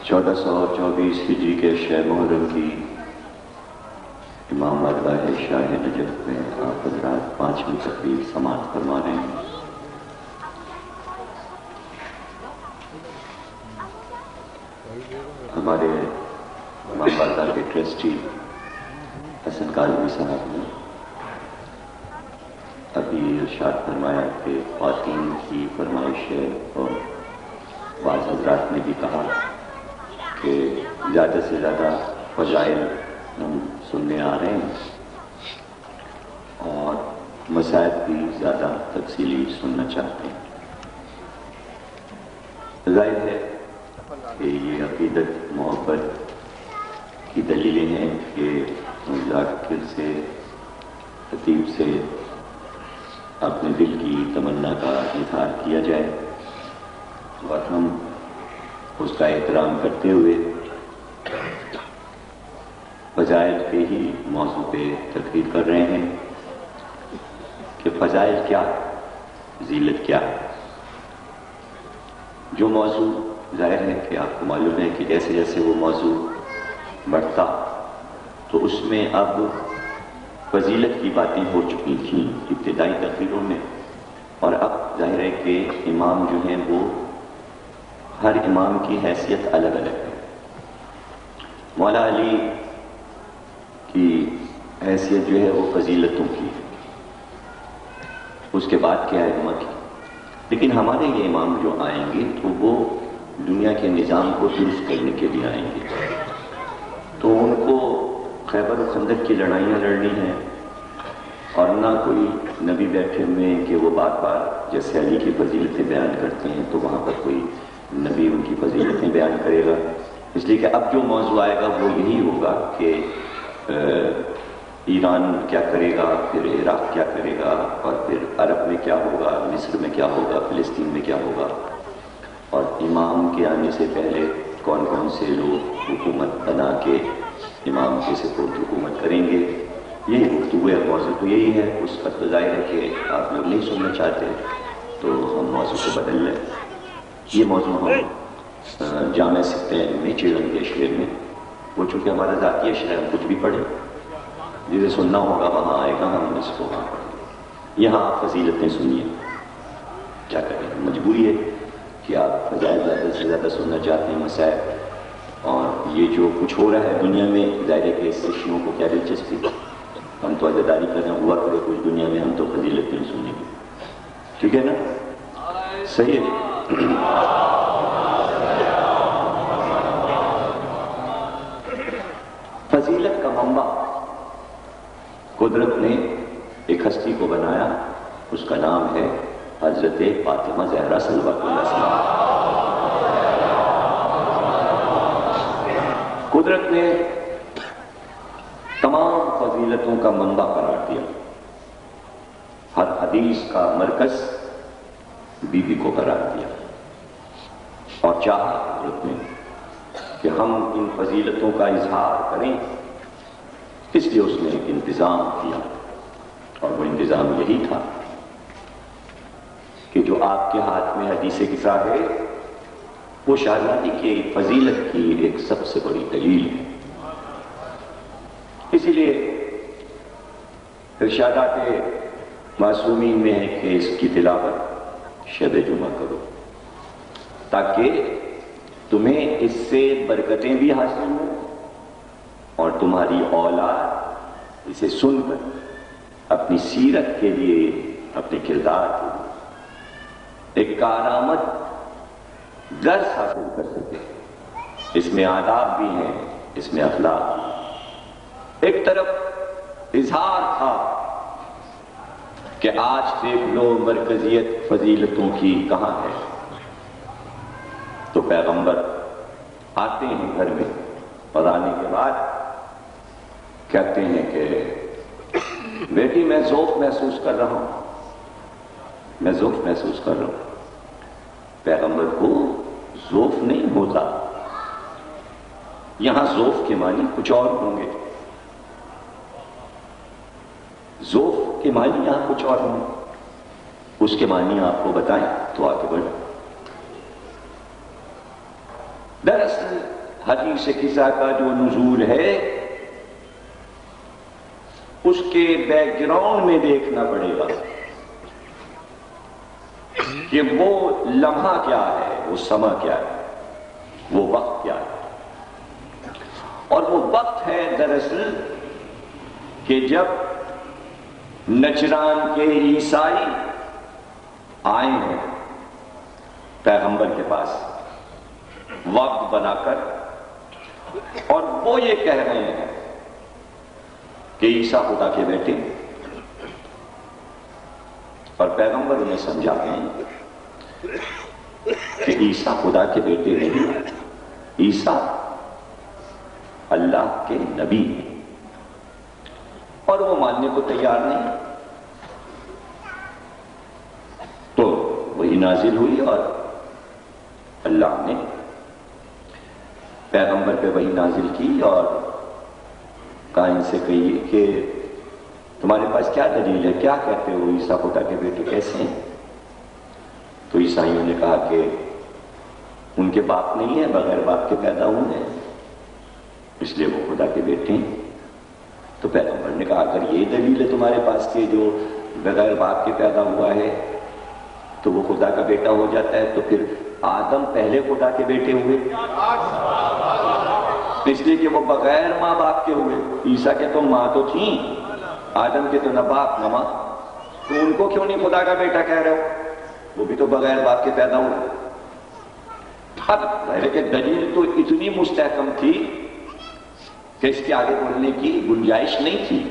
1424 ہجری کے شہ محرم کی امام بارگاہ شاہ نجف میں آپ حضرات 5ویں تقریر سماعت فرما رہے ہیں۔ ہمارے امام بارگاہ کے ٹرسٹی حسن کاظمی صاحب نے ابھی ارشاد فرمایا کہ خواتین کی فرمائش ہے، اور بعض حضرات نے بھی کہا کہ زیادہ سے زیادہ فضائل ہم سننے آ رہے ہیں اور مسائل بھی زیادہ تفصیلی سننا چاہتے ہیں۔ ظاہر ہے کہ یہ عقیدت محبت کی دلیلیں ہیں کہ ذاکر سے خطیب سے اپنے دل کی تمنا کا اظہار کیا جائے، اور ہم اس کا احترام کرتے ہوئے فضائل کے ہی موضوع پہ تقریر کر رہے ہیں کہ فضائل کیا، فضیلت کیا ہے۔ جو موضوع ظاہر ہے کہ آپ کو معلوم ہے کہ جیسے جیسے وہ موضوع بڑھتا تو اس میں اب فضیلت کی باتیں ہو چکی تھیں ابتدائی تقریروں میں، اور اب ظاہر ہے کہ امام جو ہیں وہ ہر امام کی حیثیت الگ الگ ہے۔ مولا علی کی حیثیت جو ہے وہ فضیلتوں کی ہے، اس کے بعد کیا ہے امت کی، لیکن ہمارے یہ امام جو آئیں گے تو وہ دنیا کے نظام کو درست کرنے کے لیے آئیں گے، تو ان کو خیبر و خندق کی لڑائیاں لڑنی ہیں، اور نہ کوئی نبی بیٹھے ہوئے ہیں کہ وہ بار بار جیسے علی کی فضیلتیں بیان کرتے ہیں تو وہاں پر کوئی نبی ان کی فضیلتیں بیان کرے گا۔ اس لیے کہ اب جو موضوع آئے گا وہ یہی ہوگا کہ ایران کیا کرے گا، پھر عراق کیا کرے گا، اور پھر عرب میں کیا ہوگا، مصر میں کیا ہوگا، فلسطین میں کیا ہوگا، اور امام کے آنے سے پہلے کون کون سے لوگ حکومت بنا کے امام کے سپورٹ حکومت کریں گے۔ یہی گفتگو ہے، موضوع تو یہی ہے۔ اس پر تو ظاہر ہے کہ آپ لوگ نہیں سننا چاہتے تو ہم موضوع کو بدل لیں۔ یہ موضوع ہم جامع سکتین میں چیڑن کے شعر میں، وہ چونکہ ہمارا ذاتی شعر ہم کچھ بھی پڑھیں، جسے سننا ہوگا وہاں آئے گا، ہم اس کو وہاں پڑھیں گے۔ یہاں آپ فضیلتیں سنیے، کیا کریں، مجبوری ہے کہ آپ فضائل زیادہ سے زیادہ سننا چاہتے ہیں، مسائل، اور یہ جو کچھ ہو رہا ہے دنیا میں، ظاہر ہے کہ اس سے شیعوں کو کیا دلچسپی، ہم تو عزاداری کر رہے ہیں، ہوا کرے کچھ دنیا میں، ہم تو فضیلتیں سنیں گے، ٹھیک ہے نا؟ صحیح ہے۔ فضیلت کا منبع قدرت نے ایک ہستی کو بنایا، اس کا نام ہے حضرت فاطمہ زہرا صلوات اللہ علیہ وسلم۔ قدرت نے تمام فضیلتوں کا منبع قرار دیا، ہر حدیث کا مرکز بی بی کو قرار دیا، اور چاہا قدرت نے کہ ہم ان فضیلتوں کا اظہار کریں، اس لیے اس نے ایک انتظام کیا، اور وہ انتظام یہی تھا کہ جو آپ کے ہاتھ میں حدیث قصہ ہے وہ شاہزادی کی فضیلت کی ایک سب سے بڑی دلیل ہے۔ اسی لیے ارشادات معصومین میں ہے کہ اس کی تلاوت شب جمعہ کرو، تاکہ تمہیں اس سے برکتیں بھی حاصل ہوں، اور تمہاری اولاد اسے سن کر اپنی سیرت کے لیے، اپنے کردار کے لیے ایک کارآمد درس حاصل کر سکے۔ اس میں آداب بھی ہیں، اس میں اخلاق۔ ایک طرف اظہار تھا کہ آج دیکھ لو مرکزیت فضیلتوں کی کہاں ہے، تو پیغمبر آتے ہیں گھر میں، اور آنے کے بعد کہتے ہیں کہ بیٹی میں ذوق محسوس کر رہا ہوں، میں ذوق محسوس کر رہا ہوں۔ پیغمبر کو ذوق نہیں ہوتا، یہاں ذوق کے معنی کچھ اور ہوں گے، ذوق کے معنی یہاں کچھ اور ہوں گے، اس کے معنی آپ کو بتائیں تو آگے بڑھیں۔ دراصل حدیث قصہ کا جو نزول ہے اس کے بیک گراؤنڈ میں دیکھنا پڑے گا کہ وہ لمحہ کیا ہے، وہ سما کیا ہے، وہ وقت کیا ہے۔ اور وہ وقت ہے دراصل کہ جب نجران کے عیسائی آئے ہیں پیغمبر کے پاس وقت بنا کر، اور وہ یہ کہہ رہے ہیں کہ عیسیٰ خدا کے بیٹے، اور پیغمبر انہیں سمجھاتے ہیں کہ عیسیٰ خدا کے بیٹے نہیں، عیسیٰ اللہ کے نبی ہیں، اور وہ ماننے کو تیار نہیں۔ تو وہی نازل ہوئی اور اللہ نے پیغمبر پہ وہی نازل کی اور کہا ان سے کہیے کہ تمہارے پاس کیا دلیل ہے، کیا کہتے ہو عیسیٰ خدا کے بیٹے کیسے ہیں؟ تو عیسائیوں نے کہا کہ ان کے باپ نہیں ہے، بغیر باپ کے پیدا ہوئے ہیں، اس لیے وہ خدا کے بیٹے ہیں۔ تو پیغمبر نے کہا اگر یہ دلیل ہے تمہارے پاس کہ جو بغیر باپ کے پیدا ہوا ہے تو وہ خدا کا بیٹا ہو جاتا ہے، تو پھر آدم پہلے خدا کے بیٹے ہوئے، اس لیے کہ وہ بغیر ماں باپ کے ہوئے۔ عیسیٰ کے تو ماں تو تھیں، آدم کے تو نہ باپ نہ ماں، تو ان کو کیوں نہیں خدا کا بیٹا کہہ رہے ہو؟ وہ بھی تو بغیر باپ کے پیدا ہوئے۔ اب پہلے کہ دلیل تو اتنی مستحکم تھی کہ اس کے آگے بڑھنے کی گنجائش نہیں تھی،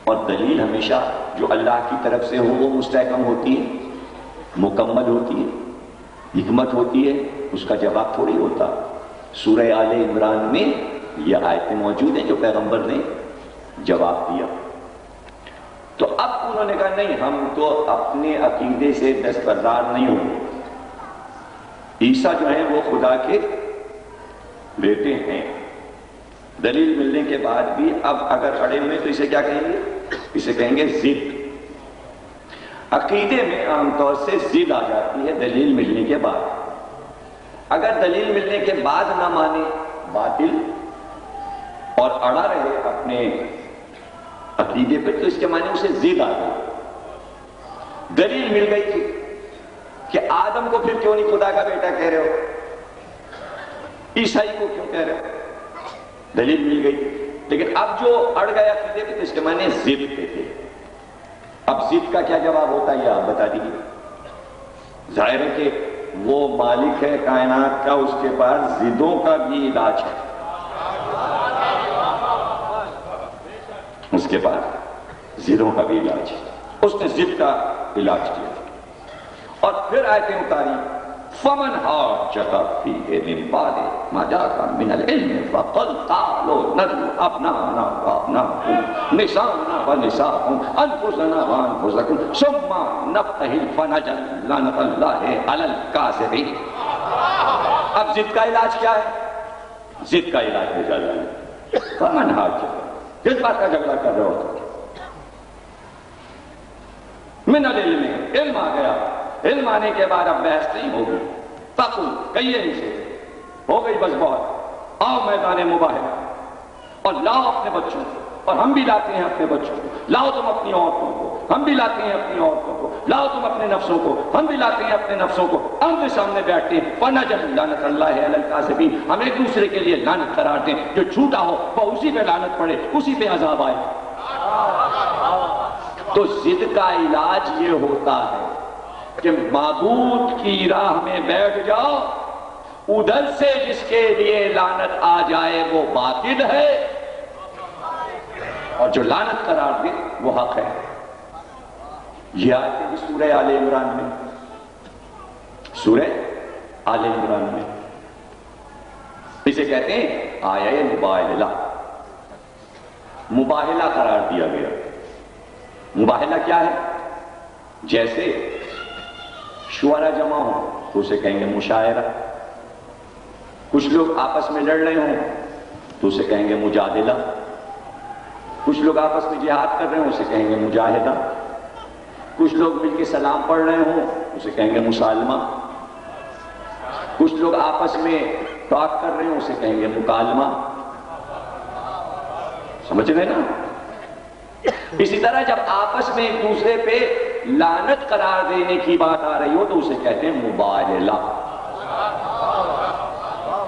اور دلیل ہمیشہ جو اللہ کی طرف سے ہو وہ مستحکم ہوتی ہے، مکمل ہوتی ہے، حکمت ہوتی ہے، اس کا جواب تھوڑی ہوتا۔ سورہ آل عمران میں یہ آیتیں موجود ہیں جو پیغمبر نے جواب دیا۔ تو اب انہوں نے کہا نہیں، ہم تو اپنے عقیدے سے دستبردار نہیں ہوں، عیسیٰ جو ہیں وہ خدا کے بیٹے ہیں۔ دلیل ملنے کے بعد بھی اب اگر اڑے ہوئے تو اسے کیا کہیں گے؟ اسے کہیں گے ضد۔ عقیدے میں عام طور سے ضد آ جاتی ہے دلیل ملنے کے بعد۔ اگر دلیل ملنے کے بعد نہ مانے باطل اور اڑا رہے اپنے عقیدے پہ تو اس کے معنی اسے ضد آ گئی۔ دلیل مل گئی تھی کہ آدم کو پھر کیوں نہیں خدا کا بیٹا کہہ رہے ہو، عیسائی کو کیوں کہہ رہے ہو؟ دلیل مل گئی، لیکن اب جو اڑ گیا عقیدے پہ تو اس کے معنی ضد پہ تھے۔ اب ضد کا کیا جواب ہوتا ہے یہ آپ بتا دیجیے۔ ظاہر ہے کہ وہ مالک ہے کائنات کا، اس کے پاس ضدوں کا بھی علاج ہے، اس کے پاس ضدوں کا بھی علاج ہے، اس نے ضد کا علاج کیا۔ اور پھر آیتیں اتاری، فمن حاجک فیہ من بعد ما جاءک من العلم فقل تعالوا ندعو ابناءنا وابناءکم نساءنا ونساءکم انفسنا وانفسکم ثم نبتہل فنجعل لعنۃ اللہ علی الکاذبین۔ اب ضد کا علاج کیا ہے؟ ضد کا علاج ہے جلال فمن حاجک، کس بات کا جھگڑا کر رہے ہو؟ من العلم، علم آ گیا، علم آنے کے بعد اب بحث نہیں ہوگی، تقل کہیے ان سے ہو گئی بس بہت، آؤ میدان مباحثہ اور لاؤ اپنے بچوں کو، اور ہم بھی لاتے ہیں اپنے بچوں کو، لاؤ تم اپنی عورتوں کو، ہم بھی لاتے ہیں اپنی عورتوں کو، لاؤ تم اپنے نفسوں کو، ہم بھی لاتے ہیں اپنے نفسوں کو، آمنے سامنے بیٹھتے ہیں، فنجعل لعنۃ اللہ علی الکاذبین، ہم ایک دوسرے کے لیے لعنت قرار دیں، جو جھوٹا ہو وہ اسی پہ لعنت پڑے، اسی پہ عذاب آئے۔ تو ضد کا علاج یہ ہوتا ہے کہ معبود کی راہ میں بیٹھ جاؤ، ادھر سے جس کے لیے لعنت آ جائے وہ باطل ہے، اور جو لعنت قرار دے وہ حق ہے۔ یہ آیت ہے سورہ آل عمران میں، سورہ آل عمران میں اسے کہتے ہیں آیہ مباہلہ، مباہلہ قرار دیا گیا۔ مباہلہ کیا ہے؟ جیسے شعراء جمع ہوں تو اسے کہیں گے مشاعرہ، کچھ لوگ آپس میں لڑ رہے ہوں تو اسے کہیں گے مجادلہ، کچھ لوگ آپس میں جہاد کر رہے ہوں اسے کہیں گے مجاہدہ، کچھ لوگ مل کے سلام پڑھ رہے ہوں اسے کہیں گے مسالمہ، کچھ لوگ آپس میں ٹاک کر رہے ہیں اسے کہیں گے مکالمہ، سمجھ رہے نا؟ اسی طرح جب آپس میں ایک دوسرے پہ لعنت قرار دینے کی بات آ رہی ہو تو اسے کہتے ہیں مباہلہ۔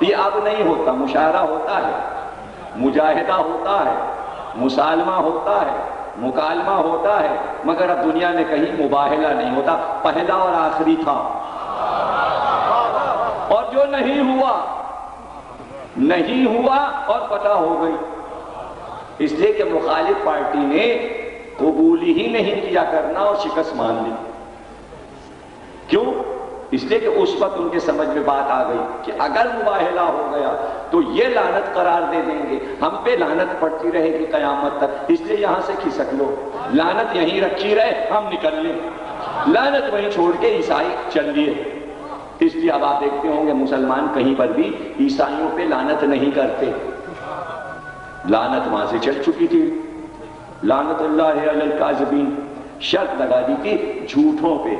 یہ اب نہیں ہوتا، مشاہرہ ہوتا ہے، مجاہدہ ہوتا ہے، مسالمہ ہوتا ہے، مکالمہ ہوتا ہے، مگر اب دنیا میں کہیں مباہلہ نہیں ہوتا۔ پہلا اور آخری تھا، اور جو نہیں ہوا اور پتہ ہو گئی۔ اس لیے کہ مخالف پارٹی نے قبول ہی نہیں کیا کرنا اور شکست مان لی۔ کیوں؟ اس لیے کہ اس وقت ان کے سمجھ میں بات آ گئی کہ اگر مباہلہ ہو گیا تو یہ لعنت قرار دے دیں گے، ہم پہ لعنت پڑتی رہے گی قیامت تک، اس لیے یہاں سے کھسک لو، لعنت یہیں رکھی رہے، ہم نکل لیں، لعنت وہیں چھوڑ کے عیسائی چل لیے۔ اس لیے اب آپ دیکھتے ہوں گے مسلمان کہیں پر بھی عیسائیوں پہ لعنت نہیں کرتے، لعنت وہاں سے چل چکی تھی۔ لعنت اللہ علی الکاذبین، شرط لگا دی تھی جھوٹوں پہ،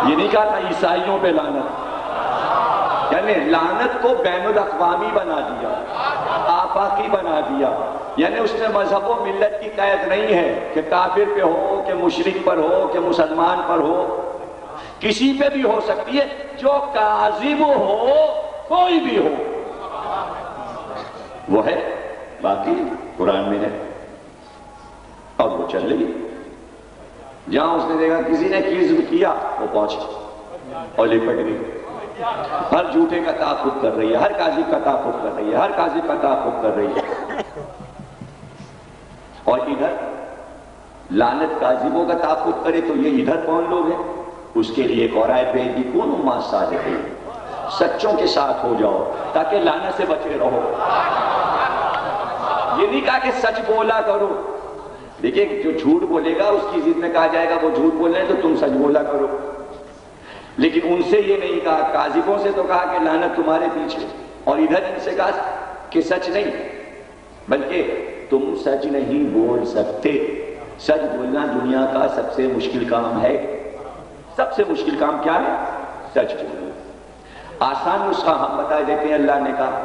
یہ نہیں کہا تھا عیسائیوں پہ لعنت، یعنی لعنت کو بین الاقوامی بنا دیا، آفاقی بنا دیا، یعنی اس میں مذہب و ملت کی قید نہیں ہے کہ کافر پہ ہو کہ مشرک پر ہو کہ مسلمان پر ہو، کسی پہ بھی ہو سکتی ہے، جو کاذب ہو کوئی بھی ہو وہ ہے، باقی قرآن میں ہے اور وہ چل رہی۔ جہاں اس نے دیکھا کسی نے کذب کیا وہ پہنچ اور لپٹ گئی، ہر جھوٹے کا تعاقب کر رہی ہے، ہر کاذب کا تعاقب کر رہی ہے، ہر کاذب کا تعاقب کر رہی ہے۔ اور ادھر لعنت کاذبوں کا تعاقب کرے تو یہ ادھر کون لوگ ہیں؟ اس کے لیے ایک اور آیت بھیج دی، کونوا مع الصادقین، سچوں کے ساتھ ہو جاؤ تاکہ لعنت سے بچے رہو۔ یہ نہیں کہا کہ سچ بولا کرو، دیکھیں جو جھوٹ بولے گا اس کی ضد میں کہا جائے گا وہ جھوٹ بول رہے ہیں تو تم سچ بولا کرو، لیکن ان سے یہ نہیں کہا، کاذبوں سے تو کہا کہ لعنت تمہارے پیچھے، اور ادھر ان سے کہا کہ سچ نہیں بلکہ تم سچ نہیں بول سکتے۔ سچ بولنا دنیا کا سب سے مشکل کام ہے۔ سب سے مشکل کام کیا ہے؟ سچ بولنا۔ آسان نسخہ ہم بتا دیتے ہیں، اللہ نے کہا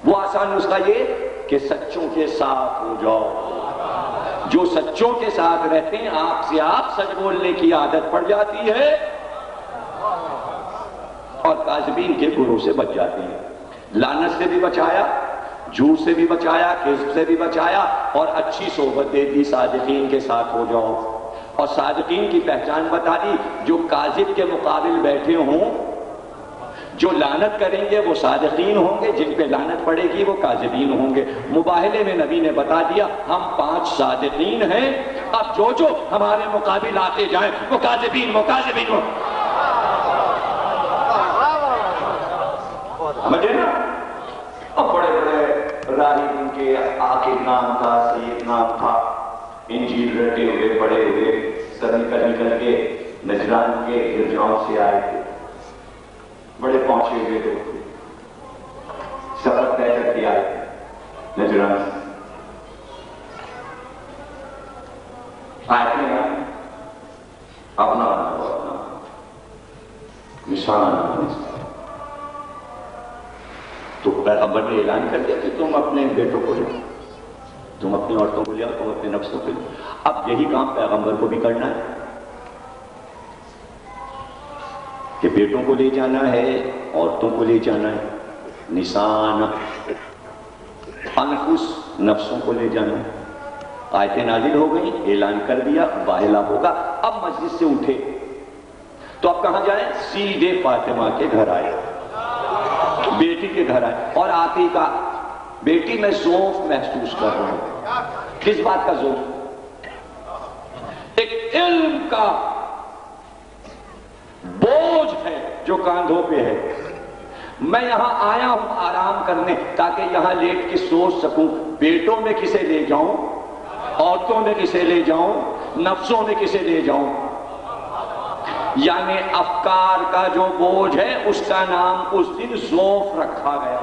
وہ آسان نسخہ یہ کہ سچوں کے ساتھ ہو جاؤ۔ جو سچوں کے ساتھ رہتے ہیں آپ سے آپ سچ بولنے کی عادت پڑ جاتی ہے اور کاذبین کے گروہ سے بچ جاتے ہیں۔ لعنت سے بھی بچایا، جھوٹ سے بھی بچایا، کذب سے بھی بچایا، اور اچھی صحبت دے دی، صادقین کے ساتھ ہو جاؤ۔ اور صادقین کی پہچان بتا دی، جو کاذب کے مقابل بیٹھے ہوں، جو لعنت کریں گے وہ صادقین ہوں گے، جن پہ لعنت پڑے گی وہ کاذبین ہوں گے۔ مباہلے میں نبی نے بتا دیا ہم 5 صادقین ہیں، اب جو جو ہمارے مقابل آتے جائیں وہ کاذبین مجھے نا اب بڑے بڑے راہب ان کے عاقب نام تھا، سید نام تھا، انجیل رٹے ہوئے پڑے ہوئے، سر نکل کے نجران کے گرجاؤں سے آئے تھے، بڑے پہنچے ہوئے تھے، سفر طے کر کے آئے تھے نجران سے، آئے تھے نا اپنا نشان، تو پیغمبر نے اعلان کر دیا کہ تم اپنے بیٹوں کو لے، تم اپنی عورتوں کو لے آؤ، تم اپنے نفسوں کو لے۔ اب یہی کام پیغمبر کو بھی کرنا ہے کہ بیٹوں کو لے جانا ہے، عورتوں کو لے جانا ہے، نسان انفس نفسوں کو لے جانا ہے۔ آیتیں نازل ہو گئی، اعلان کر دیا باہلا ہوگا۔ اب مسجد سے اٹھے تو اب کہاں جائیں؟ سیدھے فاطمہ کے گھر آئے، بیٹی کے گھر آئے، اور آتے ہی کہا بیٹی میں ذوف محسوس کر رہا ہوں۔ کس بات کا ذوف؟ ایک علم کا بوجھ ہے جو کاندھوں پہ ہے۔ میں یہاں آیا ہوں آرام کرنے تاکہ یہاں لیٹ کے سوچ سکوں، بیٹوں میں کسے لے جاؤں، عورتوں میں کسے لے جاؤں، نفسوں میں کسے لے جاؤں۔ یعنی افکار کا جو بوجھ ہے اس کا نام اس دن ذوف رکھا گیا۔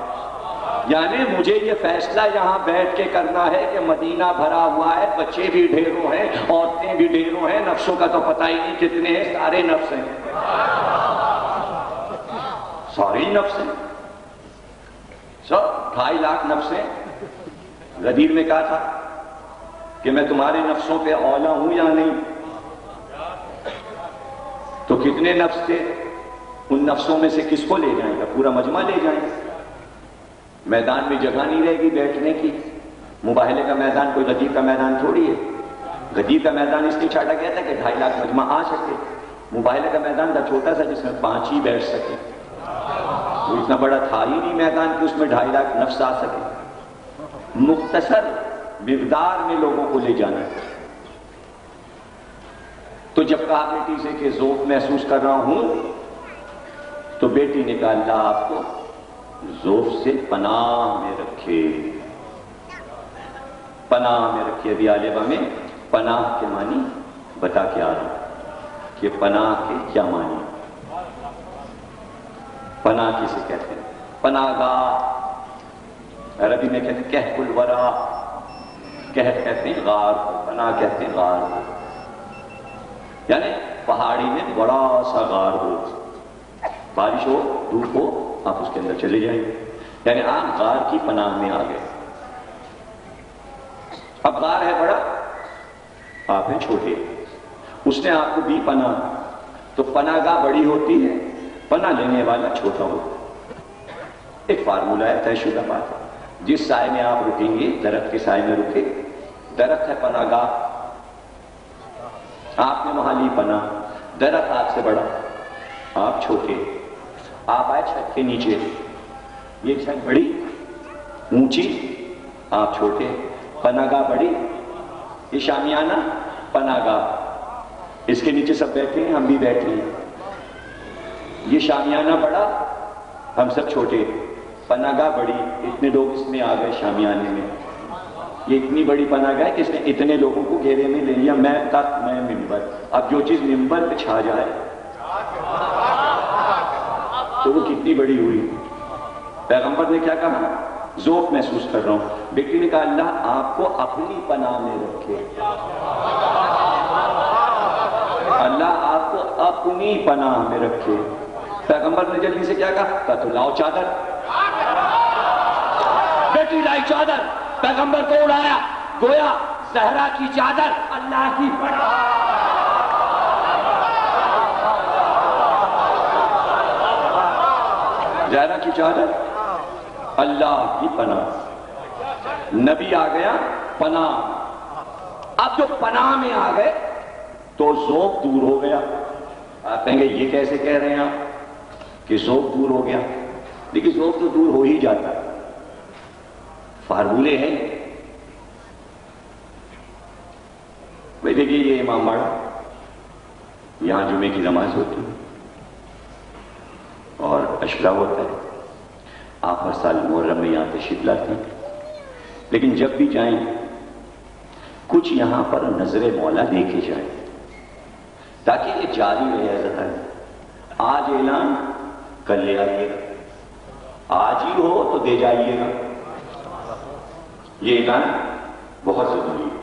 یعنی مجھے یہ فیصلہ یہاں بیٹھ کے کرنا ہے کہ مدینہ بھرا ہوا ہے، بچے بھی ڈھیروں ہیں، عورتیں بھی ڈھیروں ہیں، نفسوں کا تو پتہ ہی نہیں کتنے ہیں، سارے نفس ہیں، سارے نفس ہیں۔ سب 2.5 لاکھ نفسیں. غدیر میں کہا تھا کہ میں تمہارے نفسوں پہ اولا ہوں یا نہیں؟ تو کتنے نفس تھے؟ ان نفسوں میں سے کس کو لے جائیں گا؟ پورا مجمع لے جائیں. میدان میں جگہ نہیں رہے گی بیٹھنے کی. مباہلے کا میدان کوئی غدیر کا میدان تھوڑی ہے. غدیر کا میدان اس لیے چھاٹا گیا تھا کہ 2.5 لاکھ مجمع آ سکے. مباہلے کا میدان تھا چھوٹا سا جس میں 5 ہی بیٹھ سکے. وہ اتنا بڑا تھا ہی نہیں میدان کہ اس میں 2.5 لاکھ نفس آ سکے. مختصر مقدار میں لوگوں کو لے جانا. تو جب کہا بیٹی سے کہ ذوق محسوس کر رہا ہوں تو بیٹی نے کہا اللہ آپ کو ذوق سے پناہ میں رکھے. پناہ میں رکھے. ابھی عالبہ میں پناہ کے معنی بتا کے آ رہا ہوں کہ پناہ کے کیا معنی. پناہ کسے کہتے ہیں؟ پناہ گاہ عربی میں کہتے ہیں کہف الورا. کہف کہتے ہیں غار کو، پناہ کہتے ہیں غار کو. یعنی پہاڑی میں بڑا سا غار ہو، بارش ہو، دھوپ ہو، آپ اس کے اندر چلے جائیں. یعنی آپ غار کی پناہ میں آ گئے. اب غار ہے بڑا، آپ ہیں چھوٹے. اس نے آپ کو دی پناہ. تو پناہ گاہ بڑی ہوتی ہے، پناہ لینے والا چھوٹا ہو. ایک فارمولہ ہے، طے شدہ بات ہے. جس سائے میں آپ رکیں گے، درخت کے سائے میں رکے. درخت ہے پناہ گاہ، آپ نے وہاں لی پناہ. درخت آپ سے بڑا، آپ چھوٹے. آپ آئے چھت کے نیچے. یہ چھت بڑی اونچی، آپ چھوٹے. پناہ گاہ بڑی، یہ شامیانہ پناہ گاہ. اس کے نیچے سب بیٹھے ہیں، ہم بھی بیٹھے ہیں. یہ شامیانہ بڑا، ہم سب چھوٹے. پناہ گاہ بڑی، اتنے لوگ اس میں آ گئے شامیانے میں. یہ اتنی بڑی پناہ گاہ کہ اس نے اتنے لوگوں کو گھیرے میں لے لیا. میں تخت، میں منبر. اب جو چیز منبر پہ چھا جائے تو وہ کتنی بڑی ہوئی. پیغمبر نے کیا کہا؟ ذوق محسوس کر رہا ہوں. بیٹی نے کہا اللہ آپ کو اپنی پناہ میں رکھے. اللہ آپ کو اپنی پناہ میں رکھے. پیغمبر نے جلدی سے کیا کہا تو لاؤ چادر. بیٹی لائی چادر، پیغمبر کو اڑایا. گویا زہرا کی چادر اللہ کی پناہ. زہرا کی چادر اللہ کی پناہ. نبی آ گیا پناہ. اب جو پناہ میں آ گئے تو ذوق دور ہو گیا. آپ کہیں گے یہ کیسے کہہ رہے ہیں آپ کہ ذوق دور ہو گیا؟ لیکن ذوق تو دور ہو ہی جاتا ہے. فارمولے ہیں. بھائی دیکھیے یہ امام باڑہ، یہاں جمعے کی نماز ہوتی ہے اور اشرا ہوتا ہے. آپ ہر سال محرم میں یہاں تشریف لاتے ہیں. لیکن جب بھی جائیں کچھ یہاں پر نظر مولا دیکھے جائیں تاکہ یہ جاری رہے. ذرا آج اعلان کل لے آئیے گا، آج ہی ہو تو دے جائیے گا. یہ اعلان بہت ضروری ہے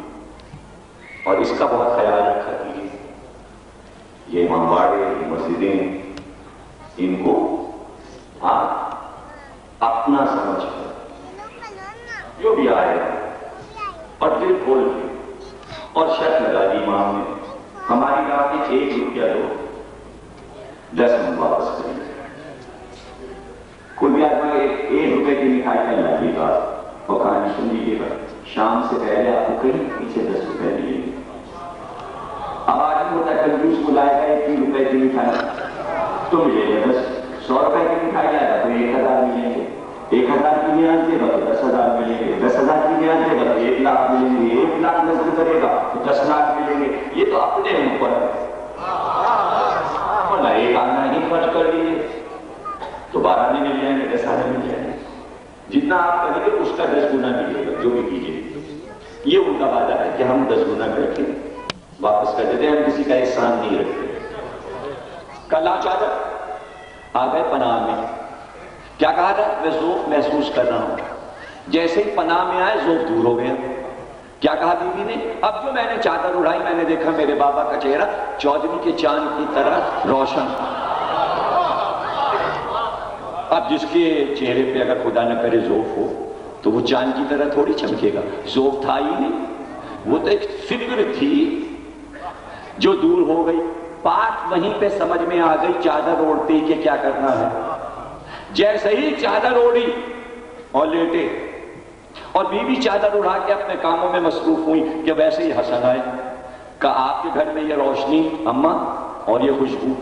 اور اس کا بہت خیال رکھا کیجیے. یہ امام باڑے، مسجدیں، ان کو آپ اپنا سمجھ کر جو بھی آئے اور دل کھول کے اور شرط لگا دی امام نے ہماری گاہ میں 1 روپیہ دو 10 منٹ واپس کریں. کوئی بھی آدمی 1 روپے کی مٹھائی کا لگے گا اور کہانی سن لیجیے گا. شام سے پہلے آپ کو کہیں پیچھے 10 روپے دیے گے. اب آدمی ہوتا ہے کنجوس کو لائے گا 1 روپے کی مٹھائی تو ملے گا 10. 100 روپے کی مٹھائی لائے گا تو 1000 ملیں گے. 1000 کی نیاز دے گا تو 10,000 ملیں گے. 10,000 کی نیاز دے گا تو 1 لاکھ ملیں گے. 1 لاکھ نظر کرے گا تو 10 لاکھ ملیں گے. یہ تو اپنے اوپر ہے. ورنہ ایک آنا ہی خرچ کر لیجیے تو 12 نہیں مل جائیں گے، 10 آنے مل جائیں گے. جتنا آپ کریں گے اس کا 10 گنا ملے گا جو بھی کیجیے. یہ ان کا وعدہ ہے کہ ہم 10 گنا کر کے واپس کر دیتے ہیں. ہم کسی کا احسان نہیں رکھتے. کل آ چادر آ گئے پناہ میں. کیا کہا تھا؟ میں ذوق محسوس کر رہا ہوں. جیسے ہی پناہ میں آئے ذوق دور ہو گیا. کیا کہا بی بی نے؟ اب جو میں نے چادر اڑائی میں نے دیکھا میرے بابا کا چہرہ 14ویں کے چاند کی طرح روشن. اب جس کے چہرے پہ اگر خدا نہ کرے ذوف ہو تو وہ چاند کی طرح تھوڑی چمکے گا. ذوف تھا ہی نہیں، وہ تو ایک فکر تھی جو دور ہو گئی. بات وہیں پہ سمجھ میں آ گئی چادر اوڑھتے ہی کہ کیا کرنا ہے. جیسے ہی چادر اوڑھی اور لیٹے اور بیوی چادر اڑا کے اپنے کاموں میں مصروف ہوئی کہ ویسے ہی حسن آئے. کہا آپ کے گھر میں یہ روشنی اماں اور یہ خوشبو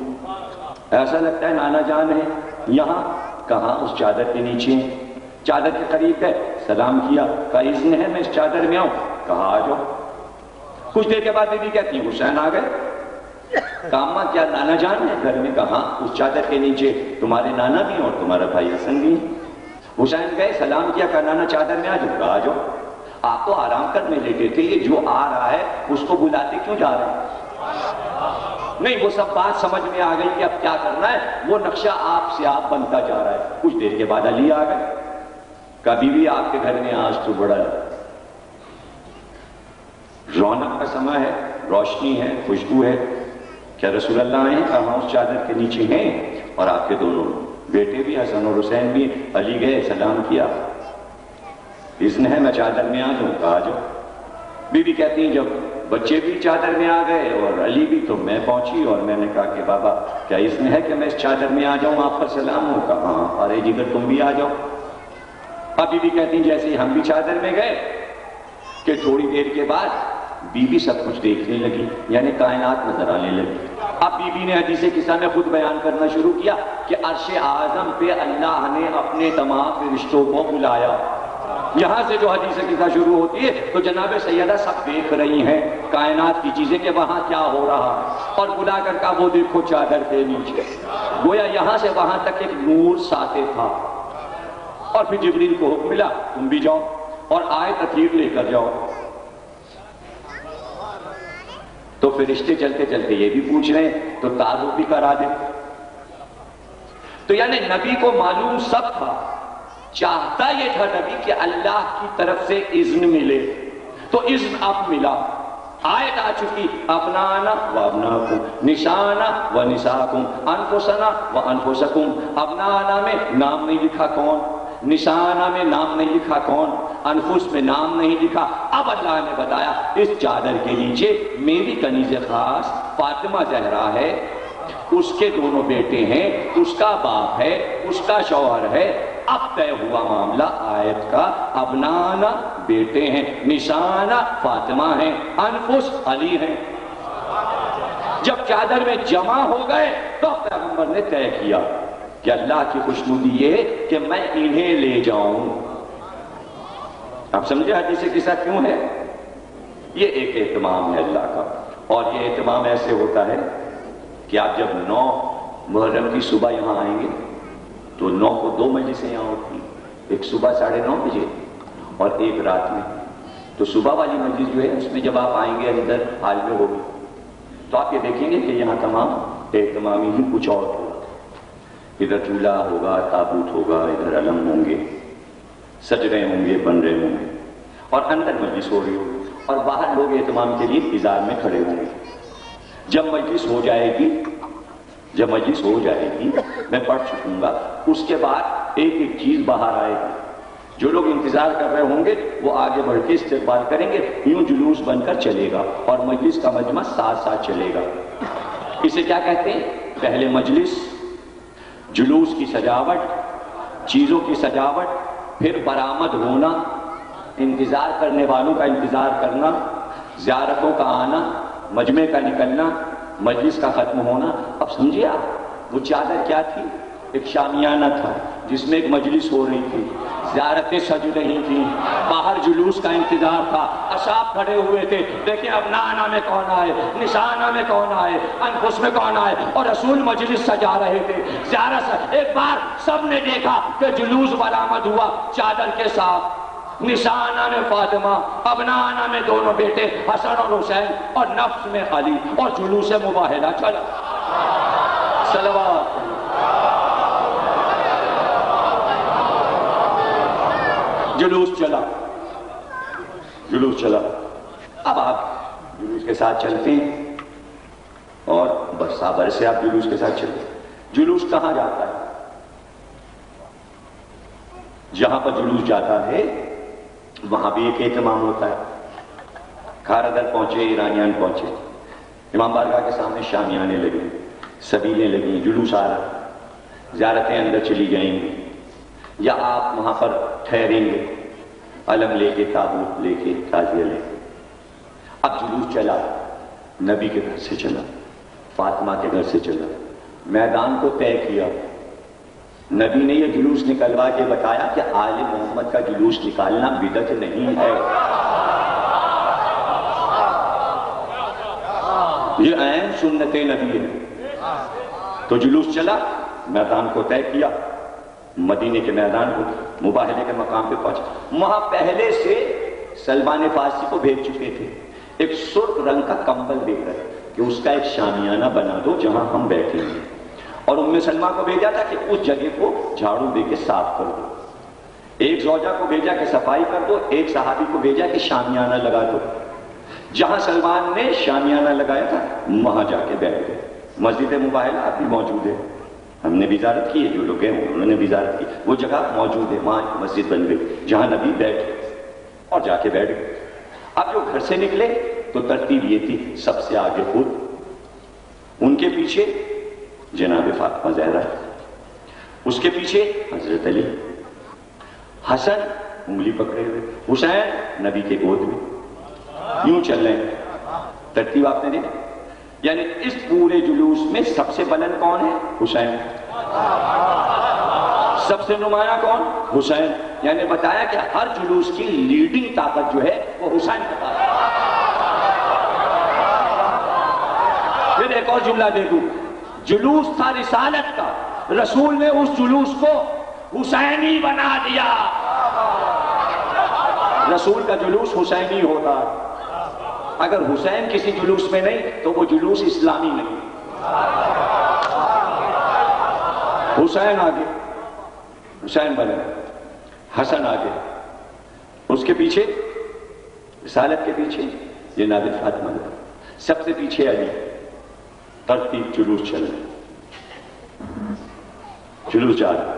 ایسا لگتا ہے نانا جان ہے یہاں. کہاں؟ اس چادر کے نیچے. چادر کے قریب ہے، سلام کیا. کہا اذن ہے میں اس چادر میں آؤں؟ کہا آ جاؤ. کچھ دیر کے بعد بیوی کہتی حسین آ گئے. کہا اماں کیا نانا جان ہے گھر میں؟ کہا اس چادر کے نیچے تمہارے نانا بھی اور تمہارا بھائی حسن بھی. حسین گئے، سلام کیا. کہا نانا چادر میں آ جاؤ. کہا آ جاؤ. آپ تو آرام کرنے لیٹے تھے، یہ جو آ رہا ہے اس کو بلاتے کیوں جا رہے ہیں؟ نہیں، وہ سب بات سمجھ میں آ گئی کہ اب کیا کرنا ہے. وہ نقشہ آپ سے آپ بنتا جا رہا ہے. کچھ دیر کے بعد علی آ گئے. کہا بیوی آپ کے گھر میں آج تو بڑا رونق کا سماں ہے، روشنی ہے، خوشبو ہے. کیا رسول اللہ ہیں؟ کہا اس چادر کے نیچے ہیں اور آپ کے دونوں بیٹے بھی حسن اور حسین بھی. علی گئے، سلام کیا. اذن ہے میں چادر میں آ جاؤں؟ کہا آ جاؤ. بیوی کہتی ہیں جب بچے بھی چادر میں آ گئے اور علی بھی تو میں پہنچی اور میں نے کہا کہ بابا کیا اذن ہے کہ میں اس چادر میں آ جاؤں، آپ پر سلام ہو؟ کہا ہاں. ارے جگر تم بھی آ جاؤ. اب بیوی کہتی ہیں جیسے ہی ہم بھی چادر میں گئے کہ تھوڑی دیر کے بعد بیوی سب کچھ دیکھنے لگی، یعنی کائنات نظر آنے لگی. اب بیوی نے حدیث قصہ میں خود بیان کرنا شروع کیا کہ عرش اعظم پہ اللہ نے اپنے تمام فرشتوں کو بلایا. یہاں سے جو حدیث قصہ شروع ہوتی ہے تو جناب سیدہ سب دیکھ رہی ہیں کائنات کی چیزیں کہ وہاں کیا ہو رہا ہے، اور بلا کر کہا وہ دیکھو چادر کے نیچے. گویا یہاں سے وہاں تک ایک نور ساطع تھا. اور پھر جبریل کو حکم ملا تم بھی جاؤ اور آئے تطہیر لے کر جاؤ. تو فرشتے چلتے چلتے یہ بھی پوچھ رہے ہیں تو تعارف بھی کرا دے. تو یعنی نبی کو معلوم سب تھا، چاہتا یہ تھا نبی کہ اللہ کی طرف سے اذن ملے. تو اذن اب ملا. آیت آ چکی ابنانا و ابناکم، نسانا و نساکم، انفسنا و انفسکم. ابنانا میں نام نہیں لکھا کون، نسانا میں نام نہیں لکھا کون، انفس میں نام نہیں لکھا. اب اللہ نے بتایا اس چادر کے نیچے میری کنیز خاص فاطمہ زہرا ہے، اس کے دونوں بیٹے ہیں، اس کا باپ ہے، اس کا شوہر ہے. اب طے ہوا معاملہ آیت کا. ابنانا بیٹے ہیں، نشانہ فاطمہ ہیں، انفس علی ہیں. جب چادر میں جمع ہو گئے تو پیغمبر نے طے کیا کہ اللہ کی خوشنودی یہ ہے کہ میں انہیں لے جاؤں. آپ سمجھے حدیث قصہ کیوں ہے؟ یہ ایک اہتمام ہے اللہ کا. اور یہ اہتمام ایسے ہوتا ہے کہ آپ جب 9 محرم کی صبح یہاں آئیں گے تو 9 کو 2 مجلسیں یہاں ہوتی ہیں، ایک صبح 9:30 بجے اور ایک رات میں. تو صبح والی مجلس جو ہے اس میں جب آپ آئیں گے اندر حال میں ہوگی تو آپ یہ دیکھیں گے کہ یہاں تمام اہتمامی ہی کچھ اور ہوگا. ادھر چولہا ہوگا، تابوت ہوگا، ادھر علم ہوں گے، سج رہے ہوں گے، بن رہے ہوں گے، اور اندر مجلس ہو رہی ہوگی اور باہر لوگ اہتمام کے لیے انتظار میں کھڑے ہوں گے. جب مجلس ہو جائے گی میں پڑھ چکوں گا، اس کے بعد ایک ایک چیز باہر آئے گی. جو لوگ انتظار کر رہے ہوں گے وہ آگے بڑھ کے استقبال کریں گے، یوں جلوس بن کر چلے گا اور مجلس کا مجمع ساتھ ساتھ چلے گا. اسے کیا کہتے ہیں؟ پہلے مجلس، جلوس کی سجاوٹ، چیزوں کی سجاوٹ، پھر برآمد ہونا، انتظار کرنے والوں کا انتظار کرنا، زیارتوں کا آنا، مجمع کا نکلنا، مجلس کا ختم ہونا. اب سمجھے آپ وہ چادر کیا تھی؟ ایک شامیانہ تھا جس میں ایک مجلس ہو رہی تھی، زیارتیں سج رہی تھیں، باہر جلوس کا انتظار تھا، اصحاب کھڑے ہوئے تھے. دیکھیں اب نانا میں کون آئے، نشانہ میں کون آئے، انفس میں کون آئے، اور رسول مجلس سجا رہے تھے. زیارت ایک بار سب نے دیکھا کہ جلوس برآمد ہوا چادر کے ساتھ. نشانہ میں فاطمہ، ابنانہ میں دونوں بیٹے حسن اور حسین، اور نفس میں علی، اور جلوس مباہلہ چلا. صلوات جلوس چلا. اب آپ جلوس کے ساتھ چلتے ہیں اور برسا برسے آپ جلوس کے ساتھ چلتے ہیں. جلوس کہاں جاتا ہے؟ جہاں پر جلوس جاتا ہے وہاں بھی ایک اہتمام ہوتا ہے. کھارادر پہنچے، ایرانیان پہنچے، امام بارگاہ کے سامنے شامیانے لگے، سبیلیں لگیں، جلوس آ رہا، زیارتیں اندر چلی جائیں گی، یا آپ وہاں پر ٹھہریں گے علم لے کے، تابوت لے کے، تعزیہ لے کے. اب جلوس چلا، نبی کے گھر سے چلا، فاطمہ کے گھر سے چلا، میدان کو طے کیا. نبی نے یہ جلوس نکلوا کے بتایا کہ آل محمد کا جلوس نکالنا بدعت نہیں ہے، یہ عین سنت نبی ہے. تو جلوس چلا، میدان کو طے کیا، مدینے کے میدان کو مباہلے کے مقام پہ پہنچا. وہاں پہلے سے سلمان فارسی کو بھیج چکے تھے ایک سرخ رنگ کا کمبل دے کر کہ اس کا ایک شامیانہ بنا دو جہاں ہم بیٹھیں گے، اور ام سلمہ کو بھیجا تھا کہ اس جگہ کو جھاڑو دے کے صاف کر دو. ایک زوجہ کو بھیجا کہ صفائی کر دو، ایک صحابی کو بھیجا کہ شامیانہ لگا دو. جہاں سلمان نے شامیانہ لگایا تھا وہاں جا کے بیٹھ گئے. مسجد مباہلہ اب بھی موجود ہے، ہم نے بھی زیارت کی ہے، جو لوگ ہیں انہوں نے بھی زیارت کی، وہ جگہ موجود ہے، وہاں مسجد بن گئی جہاں نبی بیٹھے اور جا کے بیٹھ گئے. اب جو گھر سے نکلے تو ترتیب یہ تھی، سب سے آگے خود، ان کے پیچھے جناب فاطمہ زہرا، اس کے پیچھے حضرت علی، حسن انگلی پکڑے ہوئے، حسین نبی کے گود میں، یوں چل رہے ہیں. ترتیب آپ نے دیکھا. یعنی اس پورے جلوس میں سب سے بلند کون ہے؟ حسین. سب سے نمایاں کون؟ حسین. یعنی بتایا کہ ہر جلوس کی لیڈنگ طاقت جو ہے وہ حسین کے پاس. پھر ایک اور جملہ دے دوں، جلوس تھا رسالت کا، رسول نے اس جلوس کو حسینی بنا دیا. رسول کا جلوس حسینی ہوتا، اگر حسین کسی جلوس میں نہیں تو وہ جلوس اسلامی نہیں. حسین آگے، حسین بنے، حسن آگے، اس کے پیچھے رسالت کے پیچھے جناب فاطمہ، سب سے پیچھے علی. ترتیب جلوس چل رہے، جلوس جا رہا،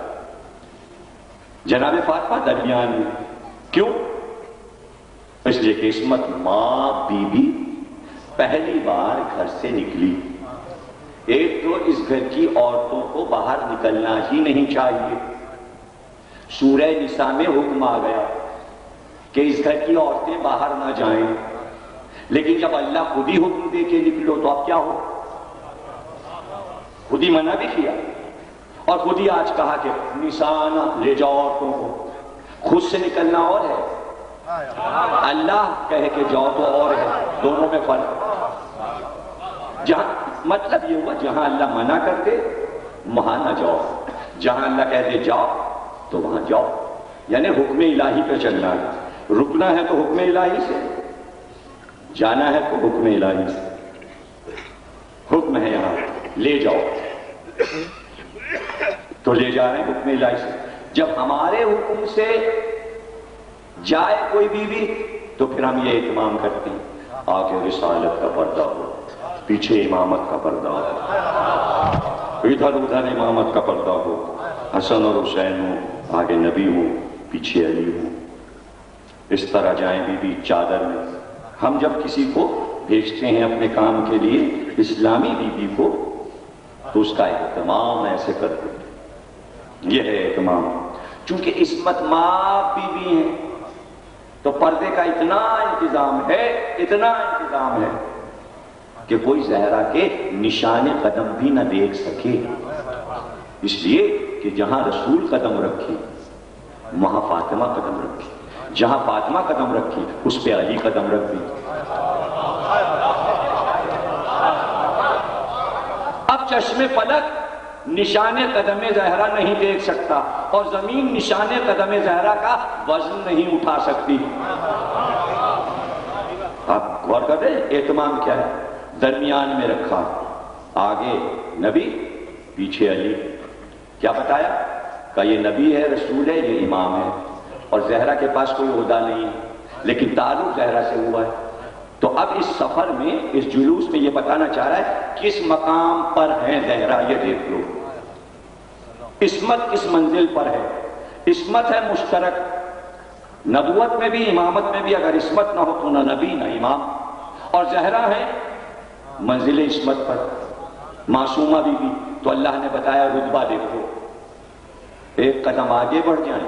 جناب فاطمہ درمیان میں. کیوں؟ اس لیے کہ عصمت ماں بی بی پہلی بار گھر سے نکلی. ایک تو اس گھر کی عورتوں کو باہر نکلنا ہی نہیں چاہیے. سورہ نساء میں حکم آ گیا کہ اس گھر کی عورتیں باہر نہ جائیں، لیکن جب اللہ خود ہی حکم دے کے نکلو تو اب کیا ہو؟ خود ہی منع بھی کیا اور خود ہی آج کہا کہ نسانا لے جاؤ عورتوں کو. خود سے نکلنا اور ہے، اللہ کہے کہ جاؤ تو اور ہے، دونوں میں فرق. جہاں مطلب یہ ہوا جہاں اللہ منع کرتے وہاں نہ جاؤ، جہاں اللہ کہتے جاؤ تو وہاں جاؤ. یعنی حکم الہی پہ چلنا ہے. رکنا ہے تو حکم الہی سے، جانا ہے تو حکم الہی سے. حکم ہے یہاں لے جاؤ تو لے جا رہے ہیں حکم الہی سے. جب ہمارے حکم سے جائے کوئی بیوی تو پھر ہم یہ اہتمام کرتے ہیں آگے رسالت کا پردہ ہو، پیچھے امامت کا پردہ ہو، ادھر ادھر امامت کا پردہ ہو، حسن اور حسین ہو، آگے نبی ہو، پیچھے علی ہو. اس طرح جائیں بیوی چادر میں. ہم جب کسی کو بھیجتے ہیں اپنے کام کے لیے اسلامی بیوی کو تو اس کا اہتمام ایسے کرتے ہیں. یہ ہے اہتمام. چونکہ عصمت ماں بیوی ہیں تو پردے کا اتنا انتظام ہے کہ کوئی زہرا کے نشان قدم بھی نہ دیکھ سکے. اس لیے کہ جہاں رسول قدم رکھی وہاں فاطمہ قدم رکھی، جہاں فاطمہ قدم رکھی اس پہ علی قدم رکھ دی. اب چشم فلک نشان قدم زہرا نہیں دیکھ سکتا اور زمین نشان قدم زہرا کا وزن نہیں اٹھا سکتی. آپ غور کر رہے ہیں اہتمام کیا ہے؟ درمیان میں رکھا، آگے نبی پیچھے علی. کیا بتایا کہ یہ نبی ہے، رسول ہے، یہ امام ہے، اور زہرا کے پاس کوئی عہدہ نہیں ہے لیکن تعلق زہرا سے ہوا ہے. تو اب اس سفر میں، اس جلوس میں یہ بتانا چاہ رہا ہے کس مقام پر ہے زہرا، یہ دیکھ لو. عصمت کس منزل پر ہے، عصمت ہے مشترک، نبوت میں بھی امامت میں بھی اگر عصمت نہ ہو تو نہ نبی نہ امام. اور زہرا ہے منزل عصمت پر، معصومہ بی بی، تو اللہ نے بتایا رتبہ دیکھو، ایک قدم آگے بڑھ جائیں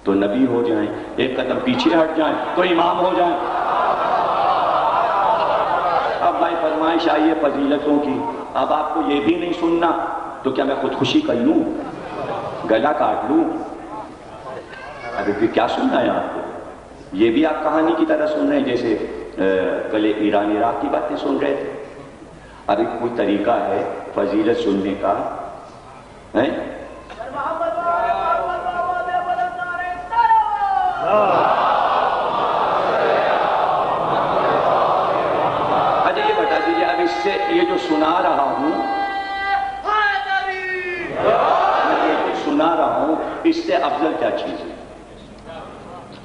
تو نبی ہو جائیں، ایک قدم پیچھے ہٹ جائیں تو امام ہو جائیں. اب بھائی فرمائش آئی ہے فضیلتوں کی، اب آپ کو یہ بھی نہیں سننا تو کیا میں خودکشی کر لوں، گلا کاٹ لوں؟ ابھی پھر کیا سننا ہے آپ کو؟ یہ بھی آپ کہانی کی طرح سن رہے ہیں جیسے کل ایران عراق کی باتیں سن رہے تھے. ابھی کوئی طریقہ ہے فضیلت سننے کا ہے؟ اچھا یہ بتا دیجیے اب اس سے یہ جو سنا رہا ہوں اس سے افضل کیا چیز ہے؟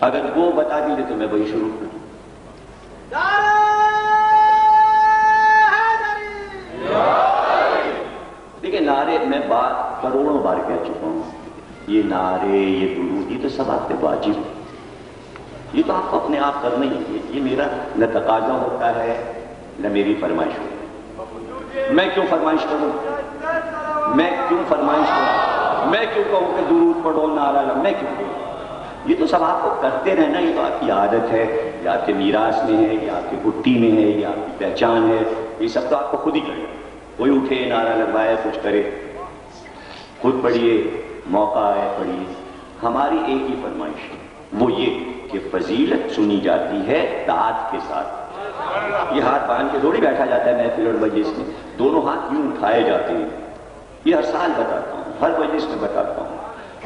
اگر وہ بتا دیجیے تو میں وہی شروع کروں. دیکھیں نعرے میں بات کروڑوں بار کہہ چکا ہوں، یہ نعرے یہ درود یہ تو سب آپ پہ واجب ہے، یہ تو آپ کو اپنے آپ کرنا ہی ہے. یہ میرا نہ تقاضا ہوتا ہے نہ میری فرمائش ہوتی ہے. میں کیوں فرمائش کروں؟ میں کیوں فرمائش کروں؟ میں کیوں کہوں کہ درود پڑھو نعرہ لگاؤ؟ میں کیوں کہوں؟ یہ تو سب آپ کو کرتے رہنا، یہ تو آپ کی عادت ہے، یا آپ کے میراث میں ہے، یا آپ کی گٹی میں ہے، یا آپ کی پہچان ہے. یہ سب تو آپ کو خود ہی کرنا. کوئی اٹھے نعرہ لگوائے کچھ کرے، خود پڑھیے، موقع ہے پڑھیے. ہماری ایک ہی فرمائش ہے، وہ یہ کہ فضیلت سنی جاتی ہے دعات کے ساتھ. یہ ہاتھ باندھ کے تھوڑی بیٹھا جاتا ہے محفل اور مجلس میں، دونوں ہاتھ یوں اٹھائے جاتے ہیں. یہ ہر سال بتاتا ہوں، ہر مجلس میں بتاتا ہوں